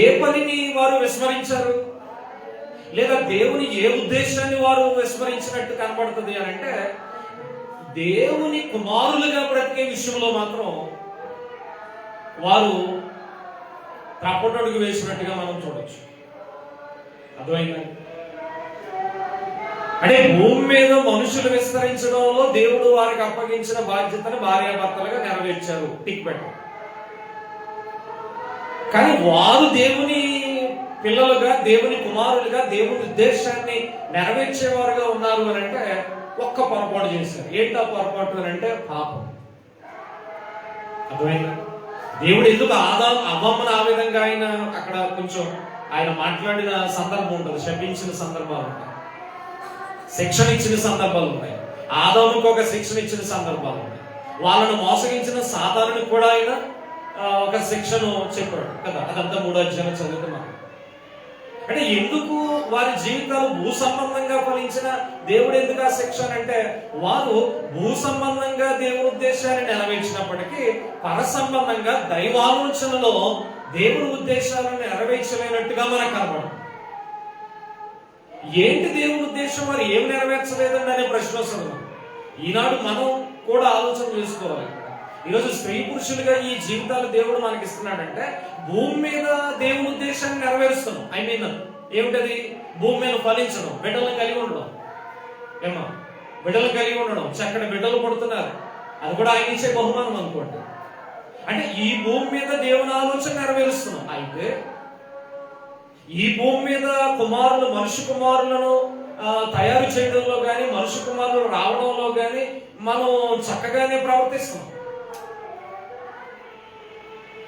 ఏ పనిని వారు విస్మరించారు? లేదా దేవుని ఏ ఉద్దేశాన్ని వారు విస్మరించినట్టు కనపడుతుంది అని అంటే దేవుని కుమారులుగా బ్రతికే విషయంలో మాత్రం వారు తప్పటడుగు వేసినట్టుగా మనం చూడొచ్చు. అర్థమైందా? అంటే భూమి మీద మనుషులు విస్తరించడంలో దేవుడు వారికి అప్పగించిన బాధ్యతను భార్యాభర్తలుగా నెరవేర్చారు. టిక్ పెట్టారు. కానీ వారు దేవుని పిల్లలుగా, దేవుని కుమారులుగా, దేవుని ఉద్దేశాన్ని నెరవేర్చేవారుగా ఉన్నారు అని అంటే ఒక్క పొరపాటు చేశారు. ఏంటో పొరపాటు అని అంటే పాపం. అర్థమైందా? దేవుడు ఎందుకు అవ్వమ్మను ఆ విధంగా ఆయన అక్కడ కొంచెం ఆయన మాట్లాడిన సందర్భం ఉంటుంది, శపించిన సందర్భాలు ఉంటాయి, శిక్షణ ఇచ్చిన సందర్భాలు ఉన్నాయి, ఆదాముకు ఒక శిక్షణ ఇచ్చిన సందర్భాలు ఉన్నాయి, వాళ్ళను మోసగించిన సాతానునికి కూడా ఆయన ఒక శిక్షను చెప్పాడు కదా. అదంతా 3వ అధ్యాయం చదువుతున్నాం. అంటే ఎందుకు వారి జీవితాలు భూ సంబంధంగా ఫలించిన దేవుడు ఎందుకు ఆ శిక్షణ అంటే వారు భూ సంబంధంగా దేవుని ఉద్దేశాన్ని నెరవేర్చినప్పటికీ పర సంబంధంగా దైవాలోచనలో దేవుని ఉద్దేశాలను నెరవేర్చలేనట్టుగా మనకు కనబడు. ఏంటి దేవుని ఉద్దేశం, మరి ఏమి నెరవేర్చలేదండి అనే ప్రశ్న వస్తుంది. ఈనాడు మనం కూడా ఆలోచన చేసుకోవాలి. ఈరోజు స్త్రీ పురుషులుగా ఈ జీవితాలు దేవుడు మనకి ఇస్తున్నాడంటే భూమి మీద దేవుని ఉద్దేశాన్ని నెరవేరుస్తున్నాం. ఐ మీన్ ఏమిటది? భూమి మీద ఫలించడం, బిడ్డలను కలిగి ఉండడం. ఏమో బిడ్డలు కలిగి ఉండడం, చక్కటి బిడ్డలు పడుతున్నారు, అది కూడా ఆయన ఇచ్చే బహుమానం అనుకోండి. అంటే ఈ భూమి మీద దేవుని ఆలోచన నెరవేరుస్తున్నాం. అయితే ఈ భూమి మీద కుమారులు, మనుష్య కుమారులను తయారు చేయడంలో కానీ మనుషు కుమారులు రావడంలో కానీ మనం చక్కగానే ప్రవర్తిస్తున్నాం.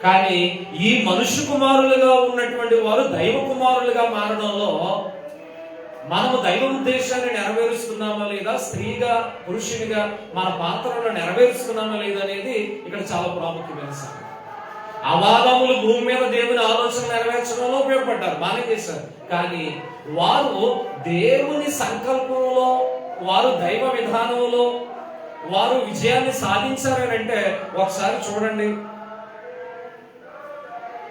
కానీ ఈ మనుషు కుమారులుగా ఉన్నటువంటి వారు దైవ కుమారులుగా మారడంలో మనము దైవ ఉద్దేశాన్ని నెరవేరుస్తున్నామా లేదా, స్త్రీగా పురుషునిగా మన పాత్రను నెరవేరుస్తున్నామా లేదా అనేది ఇక్కడ చాలా ప్రాముఖ్యమైన సంగతి. అవాదములు భూమి మీద దేవుని ఆలోచన నెరవేర్చడంలో ఉపయోగపడ్డారు, బాగానే చేశారు. కానీ వారు దేవుని సంకల్పంలో, వారు దైవ విధానంలో వారు విజయాన్ని సాధించారని అంటే ఒకసారి చూడండి.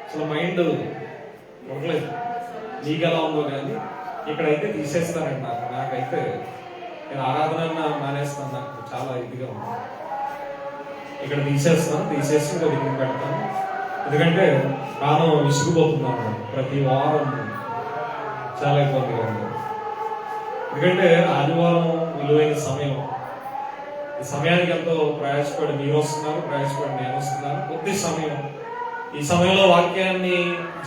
అసలు మైండ్ ఉండలేదు, నీకు ఎలా ఉందో కానీ ఇక్కడైతే తీసేస్తానండి. నాకైతే నేను ఆరాధన మానేస్తాను, నాకు చాలా ఇదిగా ఉంది. ఇక్కడ తీసేసి ఇంకా దగ్గర పెడతాను. ఎందుకంటే ప్రాణం విసుగుపోతున్నాను, ప్రతి వారం చాలా ఇబ్బందిగా ఉంది. ఎందుకంటే ఆదివారం విలువైన సమయం, ఈ సమయానికి ఎంతో ప్రయాసపడి మీరు వస్తున్నారు, ప్రయాసపడి నేను వస్తున్నాను. కొద్ది సమయం, ఈ సమయంలో వాక్యాన్ని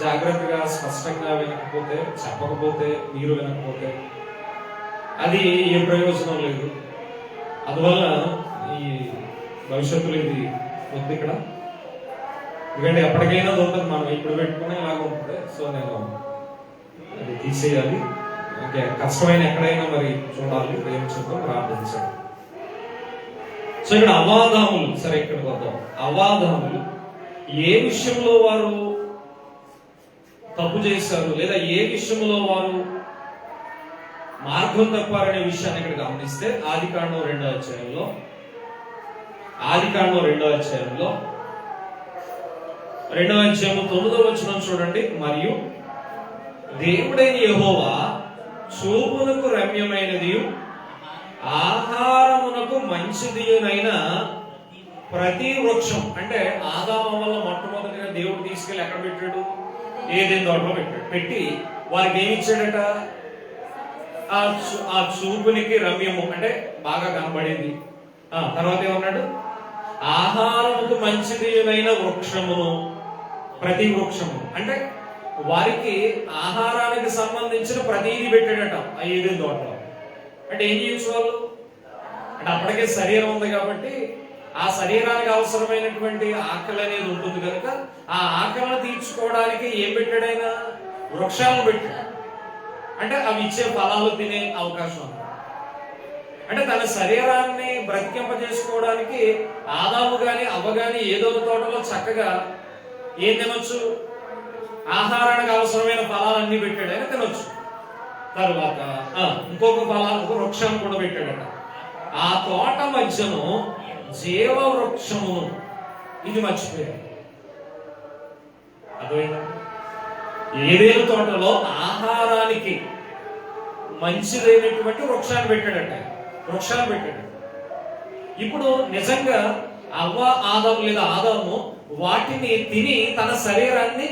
జాగ్రత్తగా స్పష్టంగా వినకపోతే, చెప్పకపోతే, మీరు వినకపోతే అది ఏ ప్రయోజనం లేదు. అందువల్ల ఈ భవిష్యత్తులో ఇది వద్దు ఇక్కడ. ఎందుకంటే ఎప్పటికైనా ఉంటుంది, మనం ఇప్పుడు పెట్టుకునే ఇలాగ ఉంటుంది. సో నేను అది తీసేయాలి. ఇంకా కష్టమైన ఎక్కడైనా మరి చూడాలి, ఏం చూద్దాం, ప్రార్థించాలి. సో ఇక్కడ అవాదాములు, సరే ఇక్కడికి వద్దాం. అవాదాములు ఏ విషయంలో వారు తప్పు చేశారు లేదా ఏ విషయంలో వారు మార్గం తప్పారనే విషయాన్ని ఇక్కడ గమనిస్తే ఆదికాండం 2వ అధ్యాయంలో 2వ అధ్యాయం 9వ వచనం చూడండి. మరియు దేవుడైన యెహోవా చూపునకు రమ్యమైనది ఆహారమునకు మంచిదియునైన ప్రతి వృక్షం, అంటే ఆదాము వల్ల మొట్టమొదటిగా దేవుడు తీసుకెళ్లి ఎక్కడ పెట్టాడు? ఏదైనా తోటలో పెట్టాడు. పెట్టి వారికి ఏమి ఇచ్చాడట? ఆ చూపునికి రమ్యము అంటే బాగా కనబడేది. తర్వాత ఏమన్నాడు? ఆహారముకు మంచిదియునైన వృక్షమును, ప్రతి వృక్షము అంటే వారికి ఆహారానికి సంబంధించిన ప్రతిదీ పెట్టాడట ఆ ఏదైనా తోటలో. అంటే ఏం చేయొచ్చు వాళ్ళు? అంటే అప్పటికే శరీరం ఉంది కాబట్టి ఆ శరీరానికి అవసరమైనటువంటి ఆకలి అనేది ఉంటుంది కనుక ఆ ఆకలిని తీర్చుకోవడానికి ఏం పెట్టాడైనా? వృక్షాలను పెట్టాడు. అంటే అవి ఇచ్చే ఫలాలు తినే అవకాశం ఉంది. అంటే తన శరీరాన్ని బ్రతికింపజేసుకోవడానికి ఆదాము గాని అవ్వ గాని ఏదో తోటలో చక్కగా ఏం తినొచ్చు? ఆహారానికి అవసరమైన ఫలాలన్నీ పెట్టాడు, ఆయన తినొచ్చు. తరువాత ఇంకొక వృక్షాన్ని కూడా పెట్టాడట. ఆ తోట మధ్యను జీవ వృక్షము, ఇది మర్చిపోయాడు. అర్థమైందా? ఏదేను తోటలో ఆహారానికి మంచిదైనటువంటి వృక్షాన్ని పెట్టాడట. ఇప్పుడు నిజంగా అవ్వ ఆదాము లేదా ఆదాము వాటిని తిని తన శరీరాన్ని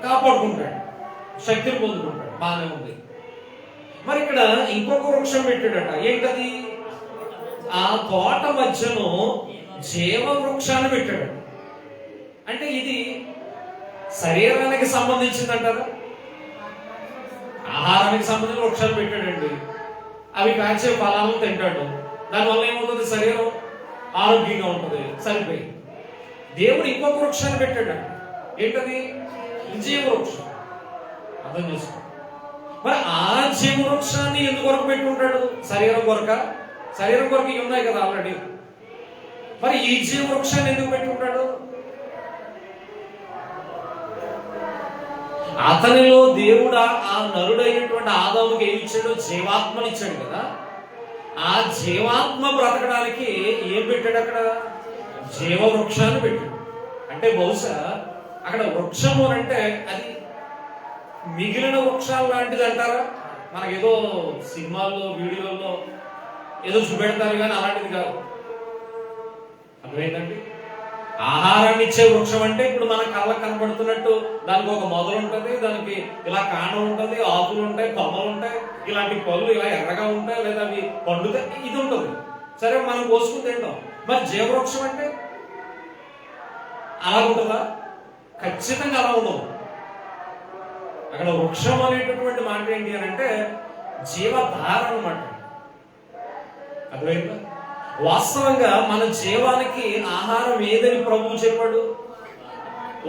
కాపాడుకుంటాడు, శక్తిని పొందుకుంటాడు, బాగానే ఉంది. మరి ఇక్కడ ఇంకొక వృక్షం పెట్టాడట. ఏంటది? ఆ తోట మధ్యను జీవ వృక్షాన్ని పెట్టాడు. అంటే ఇది శరీరానికి సంబంధించింది అంటారా? ఆహారానికి సంబంధించిన వృక్షాలు పెట్టాడండి. అవి కాచే ఫలాలను తింటాడు. దానివల్ల ఏమవుతుంది? శరీరం ఆరోగ్యంగా ఉంటుంది, సరిపోయి. దేవుడు ఇంకొక వృక్షాన్ని పెట్టాడు. ఏంటది? జీవ వృక్షం. అర్థం చేసుకో. మరి ఆ జీవ వృక్షాన్ని ఎందుకు కొరకు పెట్టుకుంటాడు? శరీరం కొరక? శరీరం కొరకు ఇవి ఉన్నాయి కదా ఆల్రెడీ. మరి ఈ జీవ వృక్షాన్ని ఎందుకు పెట్టుకుంటాడు? అతనిలో దేవుడు ఆ నరుడైనటువంటి ఆదాముకి ఏమి ఇచ్చాడు? జీవాత్మని ఇచ్చాడు కదా. ఆ జీవాత్మ బ్రతకడానికి ఏం పెట్టాడు? అక్కడ జీవ వృక్షాన్ని పెట్టాడు. అంటే బహుశా అక్కడ వృక్షము అంటే అది మిగిలిన వృక్షాలు లాంటిది అంటారా? మనకేదో సినిమాల్లో వీడియోల్లో ఏదో చూపెడతారు కానీ అలాంటిది కాదు. అర్థమైందండి? ఆహారాన్ని ఇచ్చే వృక్షం అంటే ఇప్పుడు మన కళ్ళకు కనబడుతున్నట్టు దానికి ఒక మొదలు ఉంటుంది, దానికి ఇలా కాండం ఉంటుంది, ఆకులు ఉంటాయి, కొమ్మలు ఉంటాయి, ఇలాంటి పళ్ళు ఇలా ఎర్రగా ఉంటాయి, లేదా అవి పండుతాయి, ఇది ఉంటుంది. సరే, మనం కోసుకుని తింటాం. మరి జీవవృక్షం అంటే అలా ఉంటుందా? ఖచ్చితంగా అలా ఉండదు. అక్కడ వృక్షం అనేటటువంటి మాట ఏంటి అని అంటే జీవధార అన్నమాట. అర్థమైందా? వాస్తవంగా మన జీవానికి ఆహారం ఏదని ప్రభువు చెప్పాడు?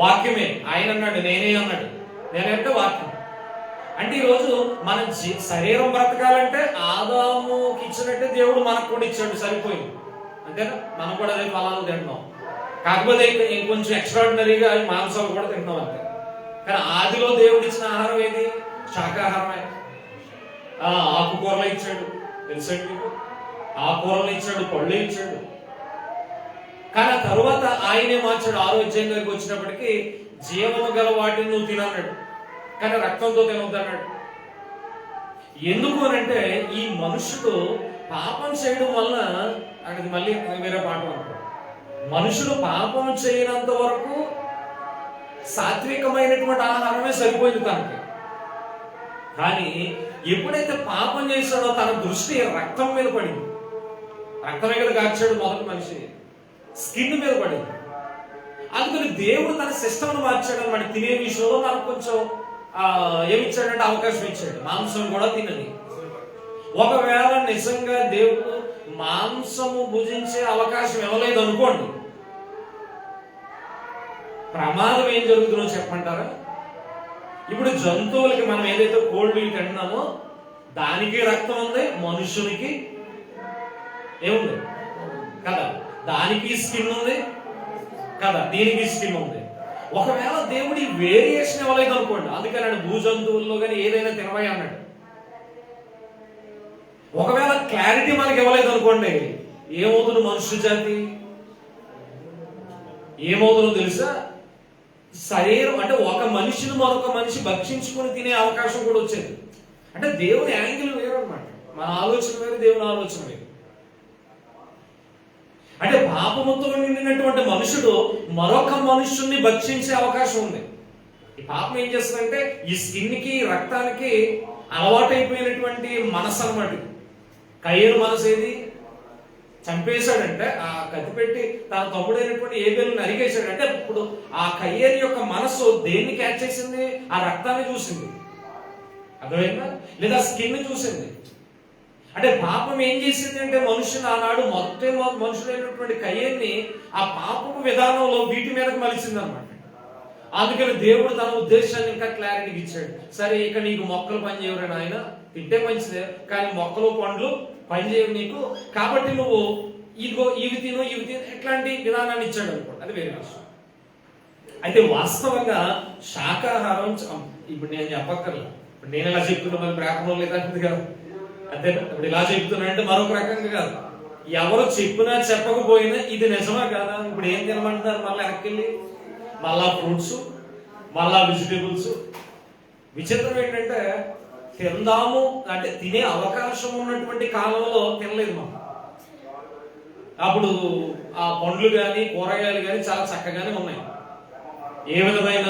వాక్యమే. ఆయన అన్నాడు, నేనే అన్నాడు. నేనంటే వాక్యం. అంటే ఈరోజు మన శరీరం బ్రతకాలంటే ఆదాముకి ఇచ్చినట్టే దేవుడు మనకు కూడా ఇచ్చాడు, సరిపోయింది. అంతేనా? మనం కూడా అదే ఫలాలు తింటున్నాం. కాకపోతే ఇంకొంచెం ఎక్స్ట్రాడినరీగా మాంసాలు కూడా తింటున్నాం అంతే. కానీ ఆదిలో దేవుడు ఇచ్చిన ఆహారం ఏది? శాకాహారమే. ఆకుకూరలు ఇచ్చాడు, తెలుసండి మీకు? ఆకుకూరలు ఇచ్చాడు, పళ్ళు ఇచ్చాడు. కానీ ఆ తరువాత ఆయనే మార్చాడు. 6వ అధ్యాయం దగ్గరికి వచ్చినప్పటికీ జీవము గల వాటిని నువ్వు తినన్నాడు, కానీ రక్తంతో తినొద్దన్నాడు. ఎందుకు అనంటే ఈ మనుషుడు పాపం చేయడం వల్ల, అది మళ్ళీ వేరే పాఠం అనుకో, మనుషుడు పాపం చేయనంత వరకు సాత్వికమైనటువంటి ఆహారమే సరిపోయింది తనకి. కానీ ఎప్పుడైతే పాపం చేశాడో తన దృష్టి రక్తం మీద పడింది. రక్తం మీద కాచాడు మొదటి మనిషి, స్కిన్ మీద పడింది. అందుకని దేవుడు తన సిస్టమ్ను మార్చాడు అన్నమాట. తినే విషయంలో మనకు కొంచెం ఏమిచ్చాడంటే అవకాశం ఇచ్చాడు, మాంసం కూడా తినని. ఒకవేళ నిజంగా దేవుడు మాంసము భుజించే అవకాశం ఇవ్వలేదు అనుకోండి, ప్రమాదం ఏం జరుగుతుందో చెప్పంటారా? ఇప్పుడు జంతువులకి మనం ఏదైతే కోల్డ్ మీట్ తింటున్నామో దానికి రక్తం ఉంది, మనుషునికి ఏముంది కదా, దానికి స్కిన్ ఉంది కదా, దీనికి స్కిన్ ఉంది. ఒకవేళ దేవుడి వేరియేషన్ ఇవ్వలేదు అనుకోండి, అందుకని భూజంతువుల్లో కానీ ఏదైనా తినవై అన్నాడు. ఒకవేళ క్లారిటీ మనకి ఇవ్వలేదు అనుకోండి, ఏమవుతుంది మనుష్య జాతి? ఏమవుతుందో తెలుసా? శరీరం అంటే ఒక మనిషిని మరొక మనిషి భక్షించుకుని తినే అవకాశం కూడా వచ్చేది. అంటే దేవుని యాంగిల్ వేరు అనమాట. మన ఆలోచన వేరు, దేవుని ఆలోచన వేరు. అంటే పాపముతో నిండినటువంటి మనుషుడు మరొక మనుషుల్ని భక్షించే అవకాశం ఉంది. ఈ పాపం ఏం చేస్తుందంటే ఈ స్కిన్ కి, రక్తానికి అలవాటైపోయినటువంటి మనసు అన్నమాట. కయ్యను మనసు ఏది? చంపేశాడంటే ఆ కత్తి పెట్టి తన తమ్ముడైనటువంటి ఏబేలుని నరికేశాడు. అంటే ఇప్పుడు ఆ కయ్యేని యొక్క మనసు దేన్ని క్యాచ్ చేసింది? ఆ రక్తాన్ని చూసింది. అర్థమైందా? లేదా స్కిన్ చూసింది. అంటే పాపం ఏం చేసింది అంటే మనుషుని ఆనాడు మొదటి మనుషులైనటువంటి కయ్యేన్ని ఆ పాపపు విధానంలో వీటి మీదకి మలిచింది అనమాట. అందుకని దేవుడు తన ఉద్దేశాన్ని ఇంకా క్లారిటీకి ఇచ్చాడు. సరే, ఇక నీకు మొక్కలు పనిచేయరు నాయన, తింటే మంచిదే, కానీ మొక్కలు పండ్లు పనిచేయవు నీకు, కాబట్టి నువ్వు ఇదిగో ఇవి తిను ఇవి తిను, ఎట్లాంటి విధానాన్ని ఇచ్చాడు అనుకోండి, అది వేరే విషయం. అయితే వాస్తవంగా శాకాహారం ఇప్పుడు నేను చెప్పక్కర్లేదు. ఇప్పుడు నేను ఇలా చెప్తున్నా మరి బ్రాహ్మణం లేదంటుంది కదా, అంతేనా? ఇప్పుడు ఇలా చెప్తున్నా అంటే మరొక రకంగా కాదు. ఎవరు చెప్పినా చెప్పకపోయినా ఇది నిజమా కాదా? ఇప్పుడు ఏం తినమంటున్నారు? మళ్ళీ వెనక్కి మళ్ళా ఫ్రూట్స్, మళ్ళా వెజిటేబుల్స్. విచిత్రం ఏంటంటే తిందాము అంటే తినే అవకాశం ఉన్నటువంటి కాలంలో తినలేదు మనం. అప్పుడు ఆ పండ్లు కానీ కూరగాయలు కానీ చాలా చక్కగానే ఉన్నాయి. ఏ విధమైన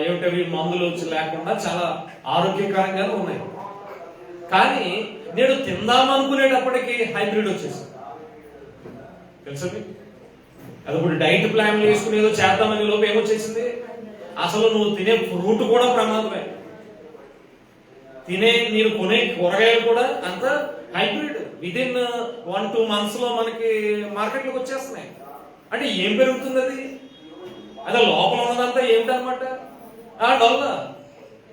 ఏమిటవి మందులు లేకుండా చాలా ఆరోగ్యకరంగానే ఉన్నాయి. కానీ నేను తిందామనుకునేటప్పటికీ హైబ్రిడ్ వచ్చేసింది, తెలుసా? అది ఇప్పుడు డైట్ ప్లాన్లు వేసుకుని ఏదో చేద్దామని లోపు ఏమొచ్చేసింది? అసలు నువ్వు తినే ఫ్రూట్ కూడా ప్రమాదమే, మీరు కొనే కూరగాయలు కూడా అంత హైబ్రిడ్. విదిన్ 1-2 months లో మనకి మార్కెట్లోకి వచ్చేస్తున్నాయి. అంటే ఏం పెరుగుతుంది అది? అదే లోపల ఉన్నదంతా ఏమిటనమాట? డొల్ల.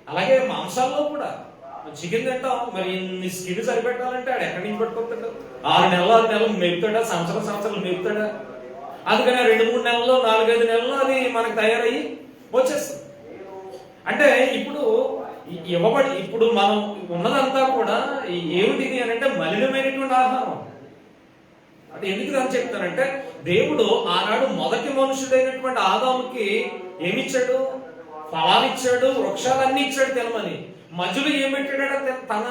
అలాగే మాంసాల్లో కూడా చికెన్ తింటాం, మరి నీ స్కిన్ సరిపెట్టాలంటే ఆడు ఎక్కడి నుంచి పట్టుకొస్తాడు? 6 నెలలు మెగుతాడా? సంవత్సరాలు మెగుతాడా? అందుకని 2-3 నెలల్లో 4-5 నెలల్లో అది మనకు తయారయ్యి వచ్చేస్తుంది. అంటే ఇప్పుడు మనం ఉన్నదంతా కూడా ఏమిటిది అని అంటే మలినమైనటువంటి ఆహారం. అంటే ఎందుకు అని చెప్తానంటే దేవుడు ఆనాడు మొదటి మనుషుడైనటువంటి ఆదాముకి ఏమిచ్చాడు? ఫలాలిచ్చాడు, వృక్షాలన్నీ ఇచ్చాడు తినమని. మధ్యలో ఏం పెట్టాడంటే తన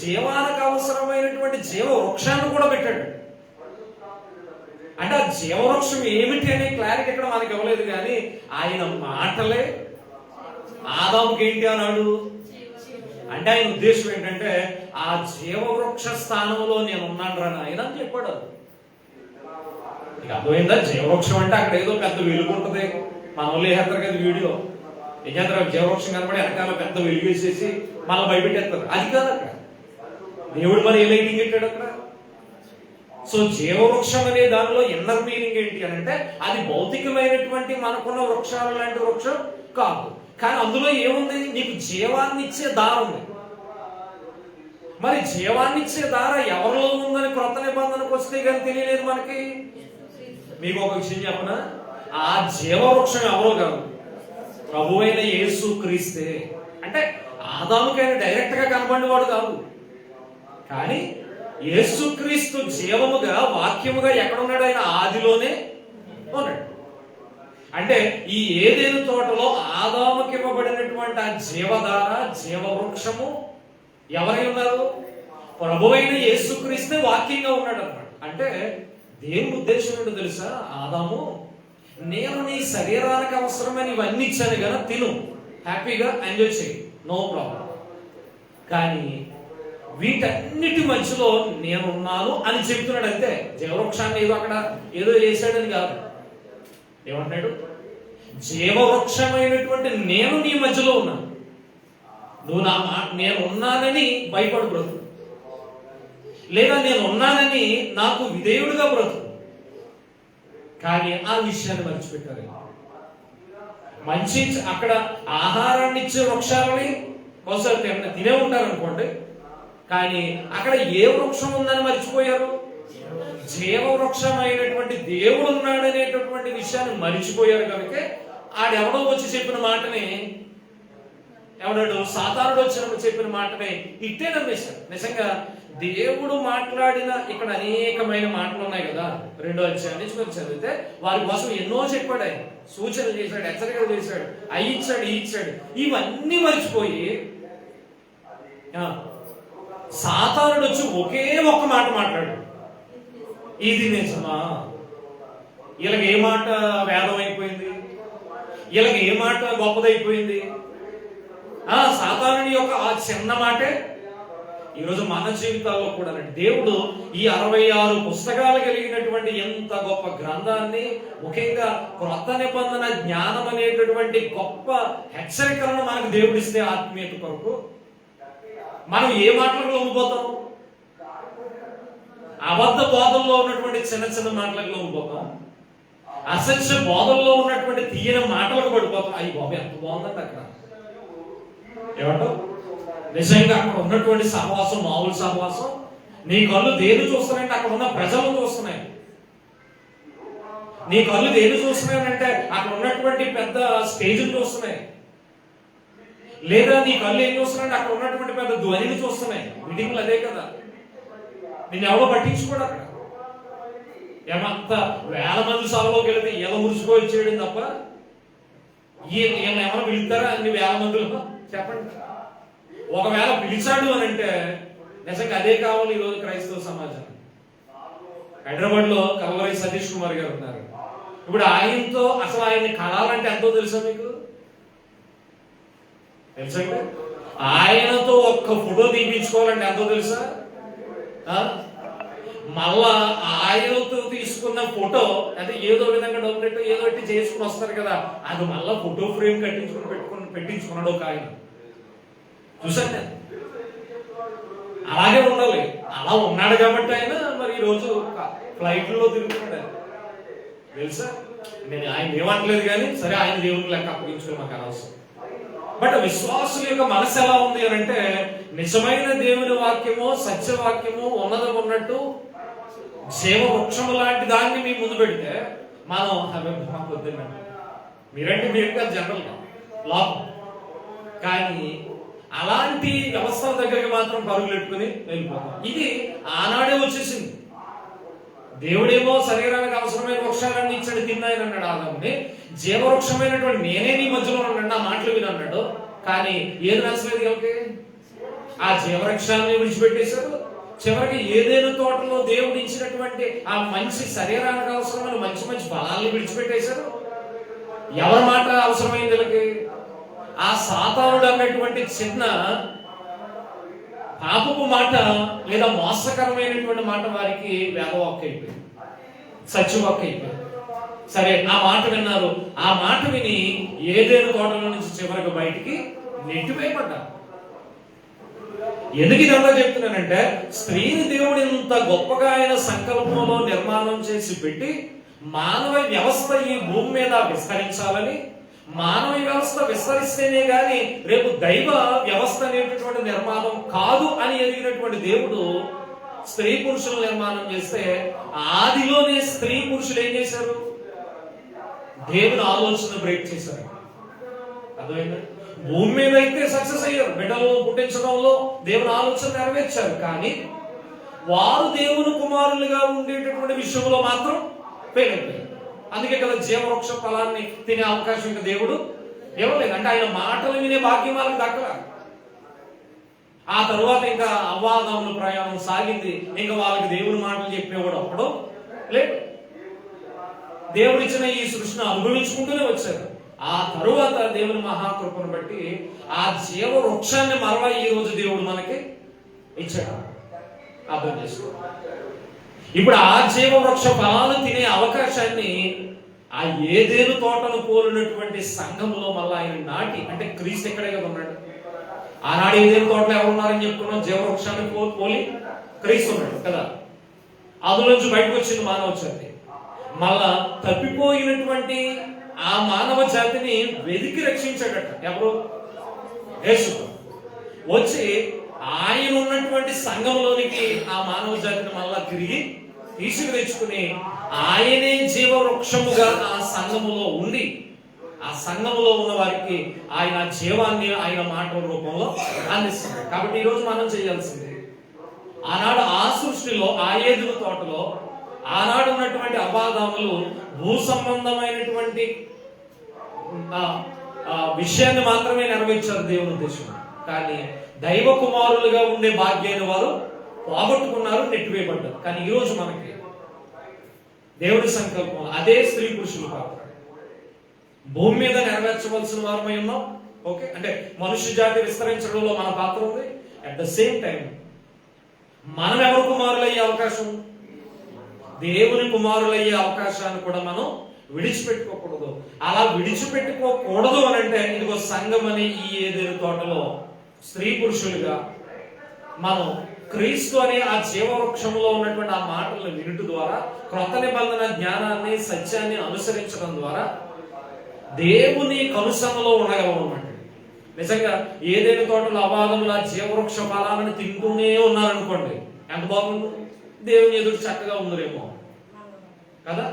జీవానికి అవసరమైనటువంటి జీవ వృక్షాన్ని కూడా పెట్టాడు. అంటే ఆ జీవవృక్షం ఏమిటి అనే క్లారిటీ ఇక్కడ మనకి ఇవ్వలేదు, కానీ ఆయన మాటలే ఆదాముకి ఏంటి అన్నాడు అంటే ఆయన ఉద్దేశం ఏంటంటే ఆ జీవవృక్ష స్థానంలో నేను ఉన్నాను రా ఆయన అని చెప్పాడు. ఇక అర్థమైందా? జీవవృక్షం అంటే అక్కడ ఏదో పెద్ద వెలుగు ఉంటుంది, మన వాళ్ళు వేస్తారు కదా వీడియో, ఏం చేస్తారు? జీవవృక్షం కనబడి వెనకాల పెద్ద వెలుగేసేసి మళ్ళీ భయపెట్టేస్తారు. అది కాదు అక్కడ. దేవుడు మరి ఏ లైటింగ్ పెట్టాడు అక్కడ? సో జీవవృక్షం అనే దానిలో ఇన్నర్ మీనింగ్ ఏంటి అని అంటే అది భౌతికమైనటువంటి మనకున్న వృక్షాలు లాంటి వృక్షం కాదు, కానీ అందులో ఏముంది? నీకు జీవాన్ని ఇచ్చే దార ఉంది. మరి జీవాన్ని ఇచ్చే దార ఎవరిలో ఉందని క్రొత్త నిబంధనకు వస్తే కానీ తెలియలేదు మనకి. మీకు ఒక విషయం చెప్పనా? ఆ జీవవృక్షం ఎవరో కాదు, ప్రభువైన యేసు క్రీస్తే. అంటే ఆదాముకైనా డైరెక్ట్ గా కనబడినవాడు కాదు, కానీ యేసుక్రీస్తు జీవముగా వాక్యముగా ఎక్కడున్నాడు? ఆయన ఆదిలోనే ఉన్నాడు. అంటే ఈ ఏదైనా తోటలో ఆదాముకి ఇవ్వబడినటువంటి ఆ జీవధార, జీవవృక్షము ఎవరై ఉన్నారు? ప్రభువైన యేసుక్రీస్తే వాక్యంగా ఉన్నాడు అన్నమాట. అంటే దేవుని ఉద్దేశం ఏంటో తెలుసా? ఆదాము, నేను నీ శరీరానికి అవసరమైన ఇవన్నీ ఇచ్చాను కదా, తిను, హ్యాపీగా ఎంజాయ్ చేయి, నో ప్రాబ్లం. కానీ వీటన్నిటి మధ్యలో నేనున్నాను అని చెప్తున్నాడు అంతే. జీవవృక్షాన్ని ఏదో అక్కడ ఏదో చేశాడని కాదు. ఏమంటున్నాడు? జీవవృక్షమైనటువంటి నేను నీ మధ్యలో ఉన్నాను, నువ్వు నేను ఉన్నానని భయపడు బ్రతుకు, లేదా నేను ఉన్నానని నాకు విధేయుడుగా బ్రతుకు. కానీ ఆ విషయాన్ని మర్చిపెట్టారు. మంచి అక్కడ ఆహారాన్ని ఇచ్చే వృక్షాలని ఒకసారి తినే ఉంటారు అనుకోండి, కానీ అక్కడ ఏ వృక్షం ఉందని మర్చిపోయారు? జీవవృక్షం అయినటువంటి దేవుడు ఉన్నాడు అనేటటువంటి విషయాన్ని మర్చిపోయారు. కనుక ఆడెవడో వచ్చి చెప్పిన మాటని, ఎవడాడు సాతానుడు వచ్చినప్పుడు చెప్పిన మాటని ఇట్టే నమ్మేశారు. నిజంగా దేవుడు మాట్లాడిన ఇక్కడ అనేకమైన మాటలు ఉన్నాయి కదా, 2వ అధ్యాయం నుంచి కొంచెం చదివితే వారి కోసం ఎన్నో చెప్పాడు. ఆయన సూచనలు చేశాడు, హెచ్చరికలు చేశాడు, అవి ఇచ్చాడు, ఈ ఇచ్చాడు. ఇవన్నీ మర్చిపోయి సాతానుడు వచ్చి ఒకే ఒక్క మాట మాట్లాడు, ఇది నిజమా? వీళ్ళకి ఏ మాట వేదం అయిపోయింది, వీళ్ళకి ఏ మాట గొప్పదైపోయింది? సాతానుడి యొక్క ఆ చిన్న మాటే ఈరోజు మన జీవితాల్లో కూడా. దేవుడు ఈ 66 పుస్తకాలు కలిగినటువంటి ఎంత గొప్ప గ్రంథాన్ని, ముఖ్యంగా క్రొత్త నిబంధన జ్ఞానం అనేటటువంటి గొప్ప హెచ్చరికలను మనకు దేవుడిస్తే ఆత్మీయత కొరకు, మనం ఏ మాటలకు లొంగిపోతాం? అబద్ధ బోధల్లో ఉన్నటువంటి చిన్న చిన్న మాటలకు లొంగిపోతాం, అసత్య బోధల్లో ఉన్నటువంటి తీయని మాటలకు పడిపోతాం. అయ్యి బాబు ఎంత బాగుందండి అక్కడ. ఏమంటావు? నిజంగా అక్కడ ఉన్నటువంటి సహవాసం మామూలు సహవాసం? నీ కళ్ళు దేని చూస్తున్నాయంటే అక్కడ ఉన్న ప్రజలను చూస్తున్నాయి. నీ కళ్ళు దేని చూస్తున్నాయంటే అక్కడ ఉన్నటువంటి పెద్ద స్టేజ్ని చూస్తున్నాయి. లేదా నీ కళ్ళు ఏం చూస్తున్నాయంటే అక్కడ ఉన్నటువంటి పెద్ద ధ్వనిని చూస్తున్నాయి. మీటింగ్లు అదే కదా, నేను ఎవరో పట్టించుకోడు. అక్కడ ఏమంత వేల మంది సభలోకి వెళితే ఎలా మురుచుకొని చేయడం తప్ప ఈయన ఏమైనా పిలుస్తారా అన్ని వేల మందిలో? చెప్పండి. ఒకవేళ పిలిచాడు అని అంటే నిజంగా అదే కావాలి ఈరోజు క్రైస్తవ సమాజం. హైదరాబాద్ లో కల్వరి సతీష్ కుమార్ గారు ఉన్నారు. ఇప్పుడు ఆయనతో అసలు ఆయన్ని కలాలంటే ఎంతో తెలుసా మీకు? తెలుసండి. ఆయనతో ఒక్క ఫోటో తీపించుకోవాలంటే ఎంతో తెలుసా? మళ్ళా ఆయనతో తీసుకున్న ఫోటో అంటే ఏదో విధంగా డబ్బులెట్టు ఏదో ఒకటి చేసుకుని వస్తారు కదా, అది మళ్ళా ఫోటో ఫ్రేమ్ పెట్టించుకున్నాడు ఒక ఆయన. చూసాను. అలాగే ఉండాలి. అలా ఉన్నాడు కాబట్టి ఆయన మరి ఈ రోజు ఫ్లైట్లో తిరుగుతున్నాడు. తెలుసా? నేను ఆయన ఏమనలేదు కానీ సరే, ఆయన దేవుని లెక్క అప్పగించుకుని మాకు అనవసరం. బట్ విశ్వాసుల యొక్క మనసు ఎలా ఉంది అని అంటే, నిజమైన దేవుని వాక్యము, సత్యవాక్యము ఉన్నది ఉన్నట్టు జీవవృక్షము లాంటి దాన్ని మీ ముందు పెడితే మనం పొద్దున్న మీరంటే మీరు కాదు జనరల్ గా లాభం. కానీ అలాంటి వ్యవస్థల దగ్గరికి మాత్రం పరుగులు పెట్టుకుని వెళ్ళిపోతాం. ఇది ఆనాడే వచ్చేసింది. దేవుడేమో శరీరానికి అవసరమైన వృక్షాలన్నీ ఇచ్చాడు, తిన్నాయని అన్నాడు ఆదాముని. జీవవృక్షమైనటువంటి నేనే నీ మధ్యలో ఉన్నాడు, నా మాటలు విని అన్నాడు. కానీ ఏది నచ్చలేదు ఎవరికి? ఆ జీవవృక్షాన్ని విడిచిపెట్టేశారు. చివరికి ఏదైనా తోటలో దేవుడు ఇచ్చినటువంటి ఆ మంచి శరీరానికి అవసరమైన మంచి మంచి ఫలాల్ని విడిచిపెట్టేశారు. ఎవరి మాట అవసరమైంది వీళ్ళకి? ఆ సాతానుడు అన్నటువంటి చిన్న పాపపు మాట లేదా మోసకరమైనటువంటి మాట వారికి వేదవాక్కు అయిపోయింది, సత్యవాక్కు అయిపోయింది. సరే, ఆ మాట విన్నారు. ఆ మాట విని ఏదేను తోటలో నుంచి చివరికి బయటికి నెట్టివేయబడ్డారు. ఎందుకు ఇదంతా చెప్తున్నానంటే, స్త్రీని దేవుడు ఇంత గొప్పగా ఆయన సంకల్పంలో నిర్మాణం చేసి పెట్టి మానవ వ్యవస్థ ఈ భూమి మీద విస్తరించాలని, మానవ వ్యవస్థ విస్తరిస్తేనే గాని రేపు దైవ వ్యవస్థ అనేటటువంటి నిర్మాణం కాదు అని ఎదిగినటువంటి దేవుడు స్త్రీ పురుషుల నిర్మాణం చేస్తే, ఆదిలోనే స్త్రీ పురుషులు ఏం చేశారు? దేవుని ఆలోచన బ్రేక్ చేశారు. అర్థమైందా? భూమి మీద అయితే సక్సెస్ అయ్యారు, బిడ్డలు పుట్టించడంలో దేవుని ఆలోచన నెరవేర్చారు. కానీ వారు దేవుని కుమారులుగా ఉండేటటువంటి విషయంలో మాత్రం ఫెయిల్ అయిపోయారు. అందుకే కదా జీవవృక్ష ఫలాన్ని తినే అవకాశం ఇంకా దేవుడు ఇవ్వలేదు. అంటే ఆయన మాటలు వినే భాగ్యం వాళ్ళకి దక్కల. ఆ తరువాత ఇంకా అవ్వాదముల ప్రయాణం సాగింది. ఇంకా వాళ్ళకి దేవుని మాటలు చెప్పేవాడు అప్పుడు లేదు. దేవుడు ఇచ్చిన ఈ సృష్టిని అనుభవించుకుంటూనే వచ్చారు. ఆ తరువాత దేవుని మహాకృపను బట్టి ఆ జీవ వృక్షాన్ని మరలా ఈ రోజు దేవుడు మనకి ఇచ్చాడు. అర్థం చేసుకో. ఇప్పుడు ఆ జీవ వృక్ష ఫలాలు తినే అవకాశాన్ని ఆ ఏదేను తోటను పోలినటువంటి సంఘంలో మళ్ళీ ఆయన నాటి, అంటే క్రీస్తు ఎక్కడే కదా ఉన్నాడు. ఆనాడు ఏదేను తోటలో ఎవరు ఉన్నారని చెప్పుకున్నాం? జీవవృక్షాన్ని పోలి క్రీస్తు ఉన్నాడు కదా. అందులోంచి బయటకు వచ్చింది మానవ జాతి. మళ్ళా తప్పిపోయినటువంటి ఆ మానవ జాతిని వెతికి రక్షించాడట ఎవరు? యేసు. వచ్చి ఆయన ఉన్నటువంటి సంఘంలోనికి ఆ మానవ జాతిని మళ్ళా తిరిగి తీసుకు తెచ్చుకుని ఆయనే జీవవృక్షముగా ఆ సంఘములో ఉండి ఆ సంఘములో ఉన్న వారికి ఆయన జీవాన్ని ఆయన మాటల రూపంలో అందిస్తున్నాడు. కాబట్టి ఈరోజు మనం చేయాల్సింది, ఆనాడు ఆ సృష్టిలో ఆ ఏదుల తోటలో ఆనాడు ఉన్నటువంటి అబాధాములు భూ సంబంధమైనటువంటి విషయాన్ని మాత్రమే నెరవేర్చారు దేవుని ఉద్దేశం. కానీ దైవ కుమారులుగా ఉండే భాగ్యాన్ని వారు పోగొట్టుకున్నారు, నెట్టివేయబడ్డారు. కానీ ఈరోజు మనకి దేవుడి సంకల్పం అదే స్త్రీ పురుషుల పాత్ర. భూమి మీద నెరవేర్చవలసిన వారమై ఉన్నాం. ఓకే, అంటే మనుష్య జాతి విస్తరించడంలో మన పాత్ర ఉంది. అట్ ద సేమ్ టైం మనం ఎవరు కుమారులయ్యే అవకాశం? దేవుని కుమారులయ్యే అవకాశాన్ని కూడా మనం విడిచిపెట్టుకోకూడదు. అలా విడిచిపెట్టుకోకూడదు అని అంటే ఇదిగో సంఘం అనే ఈ ఏదేను తోటలో స్త్రీ పురుషులుగా మనం క్రీస్తు అనే ఆ జీవవృక్షంలో ఉన్నటువంటి ఆ మాటలను వినుట ద్వారా, క్రొత్త నిబంధన జ్ఞానాన్ని సత్యాన్ని అనుసరించడం ద్వారా దేవుని కనుసన్నలో ఉండగలమన్నమాట. నిజంగా ఏదేను తోటలో అవాదముల జీవవృక్ష ఫలాలను తింటూనే ఉన్నారనుకోండి, ఎంత బాగుంది. దేవుని ఎదురు చక్కగా ఉందరేమో కదా.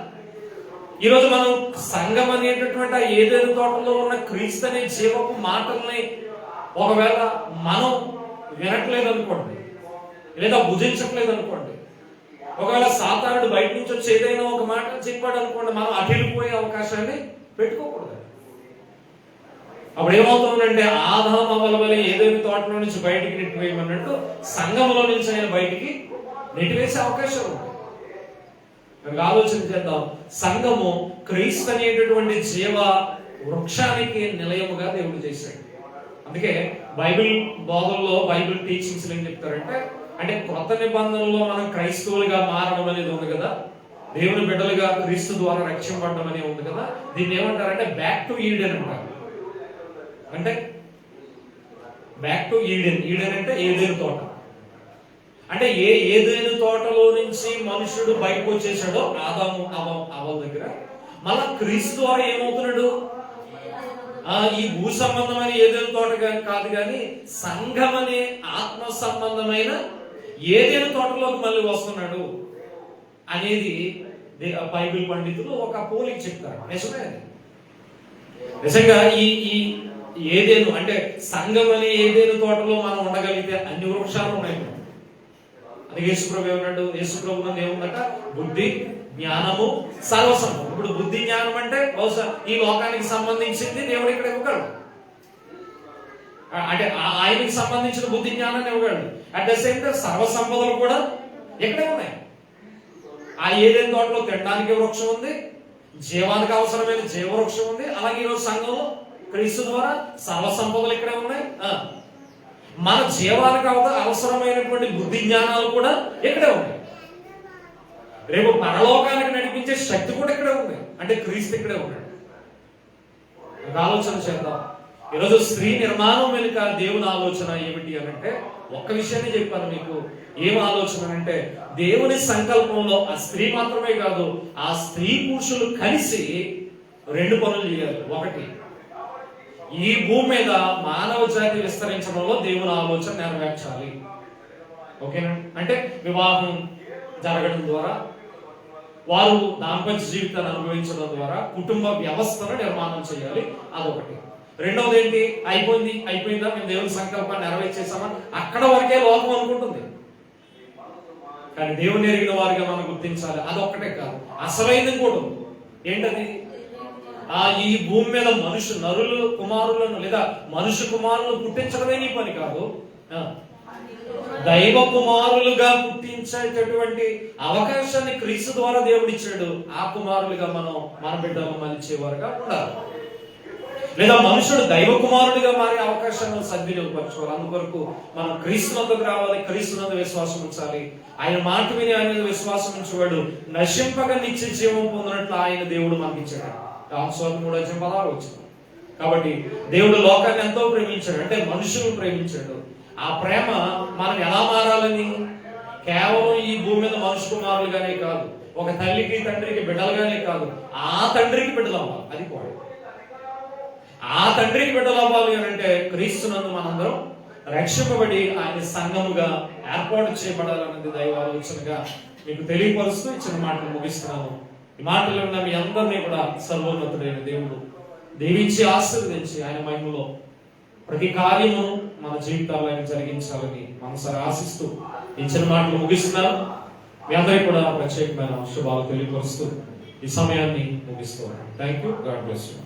ఈరోజు మనం సంఘం అనేటటువంటి ఆ ఏదేను తోటలో ఉన్న క్రీస్తు అనే జీవపు మాటల్ని ఒకవేళ మనం వినట్లేదు అనుకోండి, లేదా భుజించట్లేదు అనుకోండి, ఒకవేళ సాతానుడు బయట నుంచి వచ్చి ఏదైనా ఒక మాట చెప్పాడు అనుకోండి, మనం అటిలిపోయే అవకాశాన్ని పెట్టుకోకూడదు. అప్పుడు ఏమవుతుందంటే ఆదాము అవ్వల వలె ఏదేను తోటలో నుంచి బయటికి నెట్టివేయమన్నట్టు సంఘంలో నుంచి ఆయన బయటికి నెట్టివేసే అవకాశం ఉంది. ఆలోచన చేద్దాం. సంఘము క్రీస్తు అనేటటువంటి జీవ వృక్షానికి నిలయముగా దేవుడు చేశాడు. అందుకే బైబిల్ బోధనలో, బైబిల్ టీచింగ్స్ ఏం చెప్తారంటే, అంటే కొత్త నిబంధనలో మనం క్రైస్తవులుగా మారడం అనేది ఉంది కదా, దేవుని బిడ్డలుగా క్రీస్తు ద్వారా రక్షింపడడం అనేది ఉంది కదా, దీన్ని ఏమంటారంటే బ్యాక్ టు ఈడెన్ అంటారు. అంటే బ్యాక్ టు ఈడెన్. ఈడెన్ అంటే ఏదేను తోట. అంటే ఏదేను తోటలో నుంచి మనుషుడు బయటకు వచ్చేసాడో ఆదాము అవ్వల దగ్గర, మళ్ళా క్రీస్తు ద్వారా ఏమవుతున్నాడు? ఈ భూ సంబంధమైన ఏదేను తోట కాదు కానీ సంఘం అనే ఆత్మ సంబంధమైన ఏదేను తోటలోకి మళ్ళీ వస్తున్నాడు అనేది బైబిల్ పండితులు ఒక పోలిక చెప్తారు. నిజమే. నిజంగా ఈ ఏదేను అంటే సంఘం అనే ఏదేను తోటలో మనం ఉండగలిగితే అన్ని వృక్షాలు ఉన్నాయి. అది యేసుప్రభు ఏమన్నాడు? యేసుప్రభు ఏముందట? బుద్ధి, జ్ఞానము, సర్వసంపద. ఇప్పుడు బుద్ధి జ్ఞానం అంటే బహుశా ఈ లోకానికి సంబంధించింది దేవుడు ఇక్కడ ఇవ్వగలడు, అంటే ఆయనకి సంబంధించిన బుద్ధి జ్ఞానాన్ని ఇవ్వగలడు. అట్ ద సేమ్ టైం సర్వసంపదలు కూడా ఎక్కడే ఉన్నాయి. ఆ ఏదేను తోటలో తినడానికి వృక్షం ఉంది, జీవానికి అవసరమైన జీవవృక్షం ఉంది. అలాగే ఈరోజు సంఘంలో క్రీస్తు ద్వారా సర్వసంపదలు ఇక్కడే ఉన్నాయి. మన జీవానికి అవసరమైనటువంటి బుద్ధి జ్ఞానాలు కూడా ఇక్కడే ఉన్నాయి. రేపు పరలోకానికి నడిపించే శక్తి కూడా ఇక్కడే ఉంది. అంటే క్రీస్తు ఇక్కడే ఉన్నాడు. ఒక ఆలోచన చేద్దాం. ఈరోజు స్త్రీ నిర్మాణం వెనుక దేవుని ఆలోచన ఏమిటి అని అంటే ఒక్క విషయాన్ని చెప్పాను మీకు. ఏం ఆలోచన అంటే దేవుని సంకల్పంలో ఆ స్త్రీ మాత్రమే కాదు, ఆ స్త్రీ పురుషులు కలిసి 2 పనులు చేయాలి. ఒకటి, ఈ భూమి మీద మానవ జాతి విస్తరించడంలో దేవుని ఆలోచన నెరవేర్చాలి. ఓకేనా? అంటే వివాహం జరగడం ద్వారా, వారు దాంపత్య జీవితాన్ని అనుభవించడం ద్వారా కుటుంబ వ్యవస్థను నిర్మాణం చేయాలి. అదొకటి. రెండవది ఏంటి? అయిపోయిందా, మేము దేవుని సంకల్పాన్ని నెరవేర్చేసామా, అక్కడ వరకే లోకం అనుకుంటుంది. కానీ దేవుని ఎరిగిన వారిగా మనం గుర్తించాలి. అదొక్కటే కాదు, అసలైనది కూడా ఉంది. ఏంటది? ఈ భూమి మీద నరులు కుమారులను లేదా మనుషు కుమారులను పుట్టించడమే నీ పని కాదు, దైవ కుమారులుగా పుట్టించేటటువంటి అవకాశాన్ని క్రీస్తు ద్వారా దేవుడు ఇచ్చాడు. ఆ కుమారులుగా మనం మన బిడ్డలను మలిచేవారుగా ఉండాలి. లేదా మనుషుడు దైవ కుమారుడిగా మారే అవకాశాలను సద్వినియోగపరచుకోవాలి. అందుకొరకు మనం క్రీస్తునందుకు రావాలి, క్రీస్తునందు విశ్వాసం ఉంచాలి. ఆయన మాట విని ఆయన మీద విశ్వాసం ఉంచేవాడు నశింపగా నిత్య జీవం పొందినట్లు ఆయన దేవుడు మనకి ఇచ్చాడు. 3:16 వచ్చింది. కాబట్టి దేవుడు లోకాన్ని ఎంతో ప్రేమించాడు, అంటే మనుషులను ప్రేమించాడు. ఆ ప్రేమ మనం ఎలా మారాలని? కేవలం ఈ భూమి మీద మనుషు కుమారులుగానే కాదు, ఒక తల్లికి తండ్రికి బిడ్డలుగానే కాదు, ఆ తండ్రికి బిడ్డలు అవ్వాలి. అది కూడా ఆ తండ్రికి బిడ్డలు అవ్వాలి అని అంటే క్రీస్తునందు మనందరం రక్షింపబడి ఆయన సంఘముగా ఏర్పాటు చేయబడాలన్నది దైవ ఆలోచనగా మీకు తెలియపరుస్తూ ఇచ్చిన మాటలు ముగిస్తున్నాను. ఈ మాటలు విన్న మీ అందరినీ కూడా సర్వోన్నతుడైన దేవుడు దీవించి ఆశీర్వదించి ఆయన మహిమలో ప్రతి కార్యమును మన జీవితాల్లో ఆయన జరిగించాలని మనసారి ఆశిస్తూ ఇచ్చిన మాటలు ముగిస్తున్నాను. మీ అందరికీ కూడా ప్రత్యేకమైన శుభాలు తెలియపరుస్తూ ఈ సమయాన్ని ముగిస్తున్నాను. Thank you. God bless you.